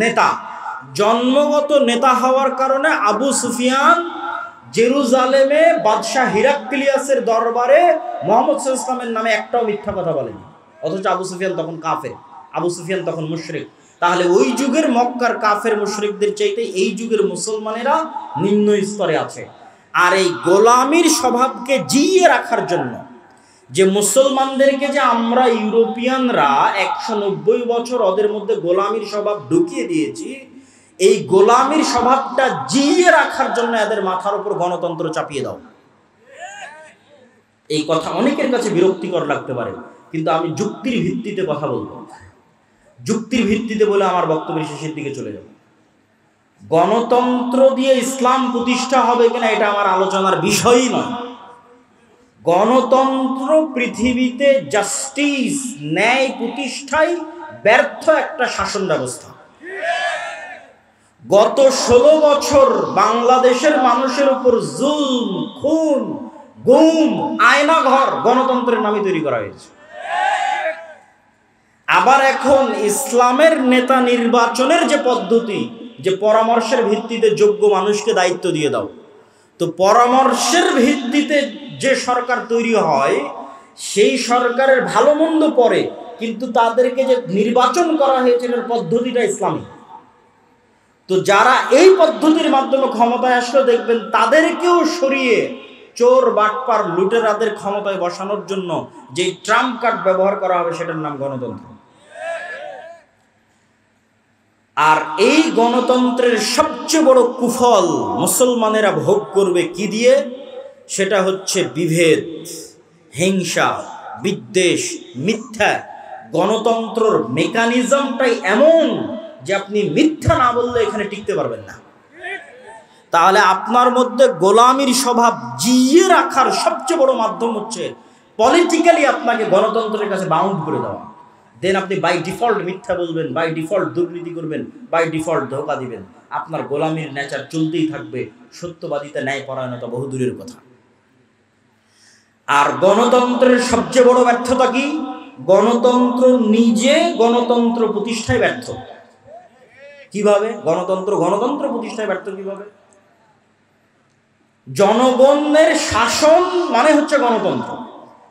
নেতা। জন্মগত নেতা হওয়ার কারণে আবু সুফিয়ান জেরুজালেমে বাদশাহ হিরাক্লিয়াসের দরবারে মুহাম্মদ সাল্লাল্লাহু আলাইহি ওয়াসাল্লামের নামে একটাও মিথ্যা কথা বলেনি, অথচ আবু সুফিয়ান তখন কাফের, আবু সুফিয়ান তখন মুশরিক। তাহলে ওই যুগের মক্কার কাফের মুশরিকদের চাইতে এই যুগের মুসলমানেরা নিম্ন স্তরে আছে। আর এই গোলামির স্বভাবকে জিইয়ে রাখার জন্য যে মুসলমানদেরকে যে আমরা ইউরোপিয়ানরা 190 বছর ওদের মধ্যে গোলামির স্বভাব ঢুকিয়ে দিয়েছি, এই গোলামির স্বভাবটা জিইয়ে রাখার জন্য এদের মাথার উপর গণতন্ত্র চাপিয়ে দাও। এই কথা অনেকের কাছে বিরক্তিকর লাগতে পারে, কিন্তু আমি যুক্তির ভিত্তিতে কথা বলবো, যুক্তির ভিত্তিতে বলে আমার বক্তব্যের শেষের দিকে চলে যাব। গণতন্ত্র দিয়ে ইসলাম প্রতিষ্ঠা হবে কিনা এটা আমার আলোচনার বিষয়ই নয়। গণতন্ত্র পৃথিবীতে জাস্টিস, ন্যায় প্রতিষ্ঠায় ব্যর্থ একটা শাসন ব্যবস্থা। গত 16 বছর বাংলাদেশের মানুষের উপর জুলম, খুন, গুম, আয়নাঘর গণতন্ত্রের নামে তৈরি করা হয়েছে। আবার এখন ইসলামের নেতা নির্বাচনের যে পদ্ধতি, যে পরামর্শের ভিত্তিতে যোগ্য মানুষকে দায়িত্ব দিয়ে দাও, তো পরামর্শের ভিত্তিতে যে সরকার তৈরি হয় সেই সরকারের ভালো মন্দ পরে, কিন্তু তাদেরকে যে নির্বাচন করা হয়েছে এর পদ্ধতিটা ইসলামিক। তো যারা এই পদ্ধতির মাধ্যমে ক্ষমতায় আসলে দেখবেন তাদেরকেও সরিয়ে চোর, বাটপার, লুটেরাদের ক্ষমতায় বসানোর জন্য যে ট্রাম্প কার্ড ব্যবহার করা হবে সেটার নাম গণতন্ত্র। আর এই গণতন্ত্রের সবচেয়ে বড় কুফল মুসলমানেরা ভোগ করবে কি দিয়ে? সেটা হচ্ছে বিভেদ, হিংসা, বিদ্বেষ, মিথ্যা। গণতন্ত্রের মেকানিজমটাই এমন যে আপনি মিথ্যা না বললে এখানে টিকতে পারবেন না। তাহলে আপনার মধ্যে গোলামির স্বভাব জিইয়ে রাখার সবচেয়ে বড় মাধ্যম হচ্ছে পলিটিক্যালি আপনাকে গণতন্ত্রের কাছে বাউন্ড করে দেওয়া। দেন আপনি বাই ডিফল্ট মিথ্যা বলবেন, বাই ডিফল্ট দুর্নীতি করবেন, বাই ডিফল্ট ধোঁকা দিবেন, আপনার গোলামির নেচার চলতেই থাকবে। সত্যবাদিতা, ন্যায়পরায়ণতা বহু দূরের কথা। আর গণতন্ত্রের সবচেয়ে বড় ব্যর্থতা কি? গণতন্ত্র নিজে গণতন্ত্র প্রতিষ্ঠায় ব্যর্থ। কিভাবে গণতন্ত্র প্রতিষ্ঠায় ব্যর্থ কিভাবে? জনগণের শাসন মানে হচ্ছে গণতন্ত্র,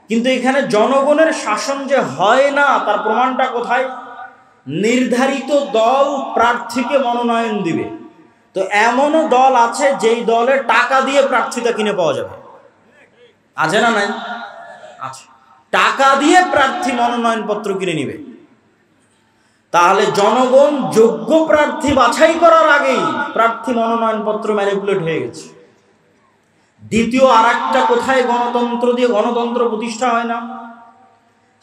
কিন্তু এখানে জনগণের শাসন যে হয় না তার প্রমাণটা কোথায়? নির্ধারিত দল প্রার্থীকে মনোনয়ন দিবে, তো এমনও দল আছে যেই দলে টাকা দিয়ে প্রার্থীতা কিনে পাওয়া যাবে, আছে না নাই? আছে। টাকা দিয়ে প্রার্থী মনোনয়ন পত্র কিনে নিবে। তাহলে জনগণ যোগ্য প্রার্থী বাছাই করার আগেই প্রার্থী মনোনয়ন পত্র ম্যানিপুলেট হয়ে গেছে। দ্বিতীয় আরেকটা কোথায় গণতন্ত্র দিয়ে গণতন্ত্র প্রতিষ্ঠা হয় না,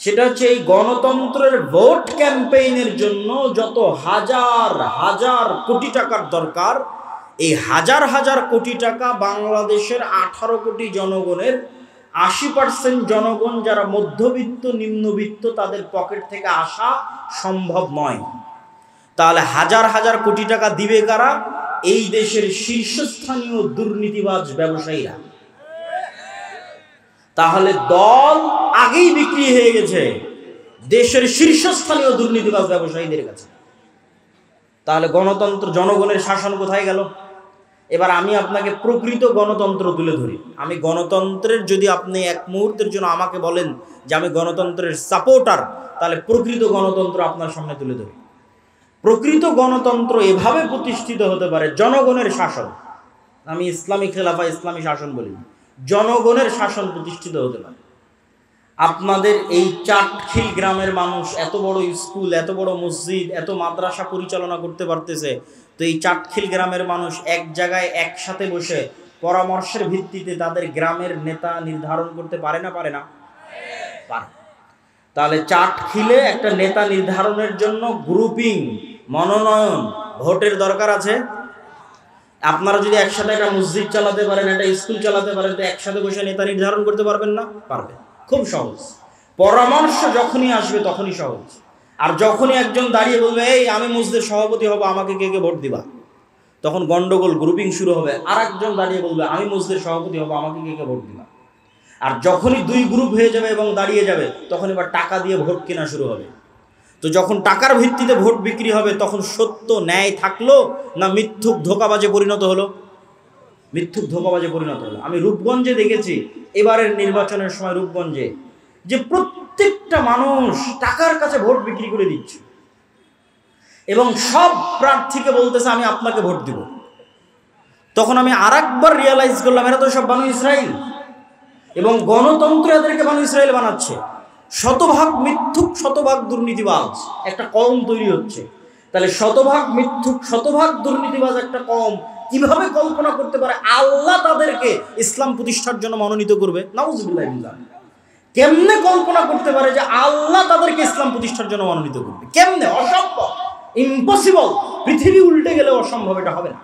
সেটা হচ্ছে এই গণতন্ত্রের ভোট ক্যাম্পেইনের জন্য যত হাজার হাজার কোটি টাকার দরকার, এই হাজার হাজার কোটি টাকা বাংলাদেশের 18 কোটি জনগণের 80% জনগণ যারা মধ্যবিত্ত, নিম্নবিত্ত, তাদের পকেট থেকে আসা সম্ভব নয়। তাহলে হাজার হাজার কোটি টাকা দিবে কারা? এই দেশের শীর্ষস্থানীয় দুর্নীতিবাজ ব্যবসায়ীরা। তাহলে দল আগেই বিক্রি হয়ে গেছে দেশের শীর্ষস্থানীয় দুর্নীতিবাজ ব্যবসায়ীদের কাছে। তাহলে গণতন্ত্র, জনগণের শাসন কোথায় গেল? এবার আমি আপনাকে প্রকৃত গণতন্ত্র তুলে ধরি। আমি গণতন্ত্রের, যদি আপনি এক মুহূর্তের জন্য আমাকে বলেন যে আমি গণতন্ত্রের সাপোর্টার, তাহলে প্রকৃত গণতন্ত্র আপনার সামনে তুলে ধরি। প্রকৃত গণতন্ত্র এভাবে প্রতিষ্ঠিত হতে পারে, জনগণের শাসন, আমি ইসলামী খেলাফা, ইসলামী শাসন বলি, জনগণের শাসন প্রতিষ্ঠিত হতে পারে। আপনাদের এই চাটখিল গ্রামের মানুষ এত বড় স্কুল, এত বড় মসজিদ, এত মাদ্রাসা পরিচালনা করতে পারতেছে, তো এই চাটখিল গ্রামের মানুষ এক জায়গায় একসাথে বসে পরামর্শের ভিত্তিতে তাদের গ্রামের নেতা নির্ধারণ করতে পারে না? পারে না? পারে। তাহলে চাটখিলে একটা নেতা নির্ধারণের জন্য গ্রুপিং, মনোনয়ন, ভোটের দরকার আছে। আপনারা যদি একসাথে একটা মসজিদ চালাতে পারেন, একটা স্কুল চালাতে পারেন, তো একসাথে বসে নেতা নির্ধারণ করতে পারবেন না? পারবেন। খুব সহজ। পরামর্শ যখনই আসবে তখনই সহজ। আর যখনই একজন দাঁড়িয়ে বলবে এই আমি মসজিদের সভাপতি হব, আমাকে কে কে ভোট দিবা, তখন গন্ডগোল, গ্রুপিং শুরু হবে। আর একজন দাঁড়িয়ে বলবে আমি মসজিদের সভাপতি হব, আমাকে কে কে ভোট দিবা। আর যখনই দুই গ্রুপ হয়ে যাবে এবং দাঁড়িয়ে যাবে, তখন এবার টাকা দিয়ে ভোট কেনা শুরু হবে। তো যখন টাকার ভিত্তিতে ভোট বিক্রি হবে, তখন সত্য ন্যায় থাকলো না মিথ্যুক ধোঁকাবাজে পরিণত হলো? মিথ্যুক ধোঁকাবাজে পরিণত হলো। আমি রূপগঞ্জে দেখেছি, এবারের নির্বাচনের সময় রূপগঞ্জে, যে প্রত্যেকটা মানুষ টাকার কাছে ভোট বিক্রি করে দিচ্ছে এবং সব প্রার্থীকে বলতেছে আমি আপনাকে ভোট দিব। তখন আমি আরেকবার রিয়েলাইজ করলাম, এরা তো সব বানু ইসরাইল, এবং গণতন্ত্র এদেরকে বানু ইসরাইল বানাচ্ছে। শতভাগ মিথ্যুক, শতভাগ দুর্নীতিবাজ একটা কওম তৈরি হচ্ছে। তাহলে শতভাগ মিথ্যুক, শতভাগ দুর্নীতিবাজ একটা কওম কিভাবে কল্পনা করতে পারে আল্লাহ তাদেরকে ইসলাম প্রতিষ্ঠার জন্য মনোনীত করবে? নাউজুবিল্লাহ। কেমনে কল্পনা করতে পারে যে আল্লাহ তাদেরকে ইসলাম প্রতিষ্ঠার জন্য মনোনীত করবে? কেমনে? অসম্ভব, ইম্পসিবল। পৃথিবী উল্টে গেলে অসম্ভব, এটা হবে না।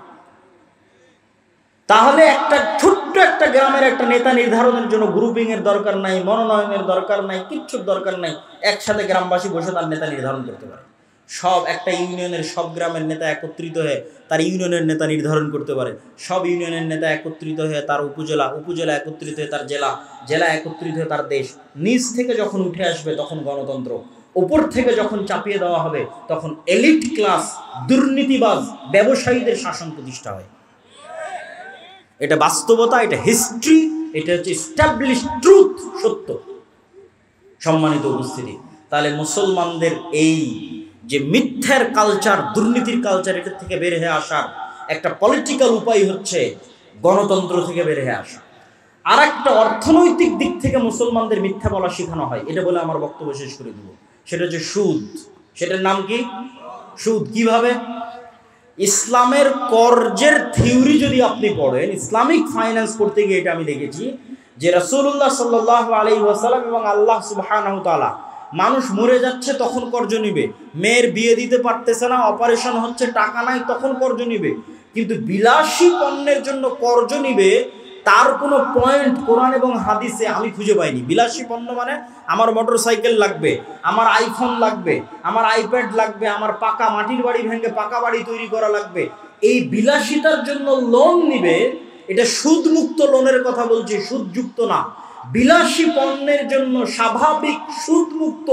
তাহলে একটা ছোট্ট একটা গ্রামের একটা নেতা নির্ধারণের জন্য গ্রুপিং এর দরকার নাই, মনোনয়নের দরকার নাই, কিচ্ছুর দরকার নাই। একসাথে গ্রামবাসী বসে তার নেতা নির্ধারণ করতে পারে। সব একটা ইউনিয়নের সব গ্রামের নেতা একত্রিত হয়ে তার ইউনিয়নের নেতা নির্ধারণ করতে পারে। সব ইউনিয়নের নেতা একত্রিত হয়ে তার উপজেলা, উপজেলা একত্রিত হয়ে তার জেলা, জেলা একত্রিত হয়ে তার দেশ। নিচ থেকে যখন উঠে আসবে তখন গণতন্ত্র, উপর থেকে যখন চাপিয়ে দেওয়া হবে তখন এলিট ক্লাস, দুর্নীতিবাজ ব্যবসায়ীদের শাসন প্রতিষ্ঠা হয়। এটা বাস্তবতা, এটা হিস্ট্রি, এটা হচ্ছে এস্টাবলিশড ট্রুথ, সত্য। সম্মানিত উপস্থিতি, তাহলে মুসলমানদের এই যে মিথ্যার কালচার, দুর্নীতির কালচার, এটা থেকে বের হয়ে আসার একটা পলিটিক্যাল উপায় হচ্ছে গণতন্ত্র থেকে বের হয়ে আসা। আর একটা অর্থনৈতিক দিক থেকে মুসলমানদের মিথ্যা বলা শেখানো হয়। এটা বলে আমার বক্তব্য শেষ করে দেব। সেটা হচ্ছে সুদ। সেটার নাম কি? সুদ। কিভাবে? ইসলামের কর্জের থিওরি যদি আপনি পড়েন, ইসলামিক ফাইন্যান্স পড়তে গিয়ে এটা আমি দেখেছি যে রাসূলুল্লাহ সাল্লাল্লাহু আলাইহি ওয়াসাল্লাম এবং আল্লাহ সুবহানাহু ওয়া তাআলা, মানুষ মরে যাচ্ছে তখন কর্জ নিবে, মেয়ের বিয়ে দিতে পারতেছে না, অপারেশন হচ্ছে, টাকা নাই, তখন কর্জ নিবে। কিন্তু বিলাসী পণ্যের জন্য কর্জ নিবে, তার কোনো পয়েন্ট কোরআন এবং হাদিসে আমি খুঁজে পাইনি। বিলাসী পণ্য মানে আমার মোটরসাইকেল লাগবে, আমার আইফোন লাগবে, আমার আইপ্যাড লাগবে, আমার পাকা মাটির বাড়ি ভেঙে পাকা বাড়ি তৈরি করা লাগবে। এই বিলাসিতার জন্য লোন নিবে, এটা সুদমুক্ত লোনের কথা বলছি, সুদযুক্ত না। বিলাসী পণ্যের জন্য স্বাভাবিক সুদমুক্ত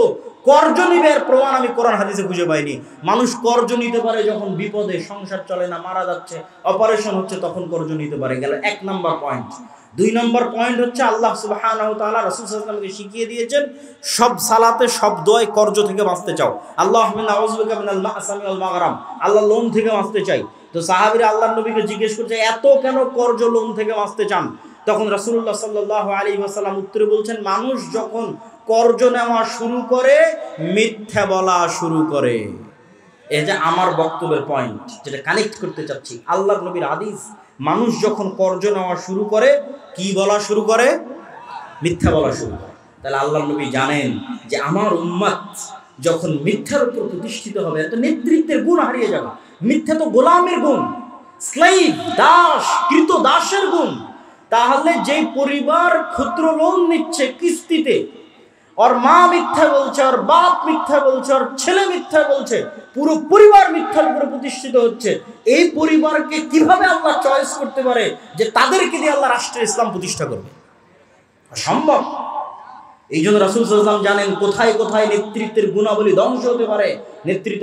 কর্জ নিবে, এর প্রমাণ আমি কোরআন হাদিসে খুঁজে পাইনি। মানুষ কর্জ নিতে পারে যখন বিপদে, সংসার চলে না, মারা যাচ্ছে, অপারেশন হচ্ছে, তখন কর্জ নিতে পারে। গেল এক নাম্বার পয়েন্ট। দুই নম্বর পয়েন্ট হচ্ছে আল্লাহ সুবহানাহু ওয়া তাআলা রাসূল সাল্লাল্লাহু আলাইহি ওয়াসাল্লামকে শিখিয়ে দিয়েছেন সব সালাতে, সব দোয়ায় কর্জ থেকে বাঁচতে চাও। আল্লাহুম্মা আউযু বিকা মিনাল মা'সামি ওয়াল মাগরাম, আল্লাহ লোন থেকে বাঁচতে চাই। তো সাহাবীরা আল্লাহর নবীকে জিজ্ঞেস করছে এত কেন কর্জ, লোন থেকে বাঁচতে চান? তখন রাসূলুল্লাহ সাল্লাল্লাহু আলাইহি ওয়াসাল্লাম উত্তরে বলছেন, মানুষ যখন কর্জ নেওয়া শুরু করে, মিথ্যা বলা শুরু করে। এই যে আমার বক্তব্যের পয়েন্ট, যেটা কানেক্ট করতে চাচ্ছি, আল্লাহর নবীর হাদিস। মানুষ যখন কর্জ নেওয়া শুরু করে, কি বলা শুরু করে? মিথ্যা বলা শুরু করে। তাহলে আল্লাহর নবী জানেন যে আমার উম্মত যখন মিথ্যার উপর প্রতিষ্ঠিত হবে, তো নেতৃত্বের গুণ হারিয়ে যাবে। মিথ্যা তো গোলামের গুণ, স্লেভ, দাস, কৃত দাসের গুণ। তাহলে যে পরিবার ক্ষুদ্র লোন নিচ্ছে কিস্তিতে, ওর মা মিথ্যা বলছে, ওর বাপ মিথ্যা বলছে, ওর ছেলে মিথ্যা বলছে, পুরো পরিবার মিথ্যার উপরে প্রতিষ্ঠিত হচ্ছে, এই পরিবারকে কিভাবে আল্লাহ চয়েস করতে পারে যে তাদেরকে দিয়ে আল্লাহ রাষ্ট্রে ইসলাম প্রতিষ্ঠা করবে? অসম্ভব। এই জন্য রাসূল সাল্লাল্লাহু আলাইহি ওয়াসাল্লাম জানেন কোথায় কোথায় নেতৃত্বের গুণাবলী ধ্বংস হতে পারে। নেতৃত্ব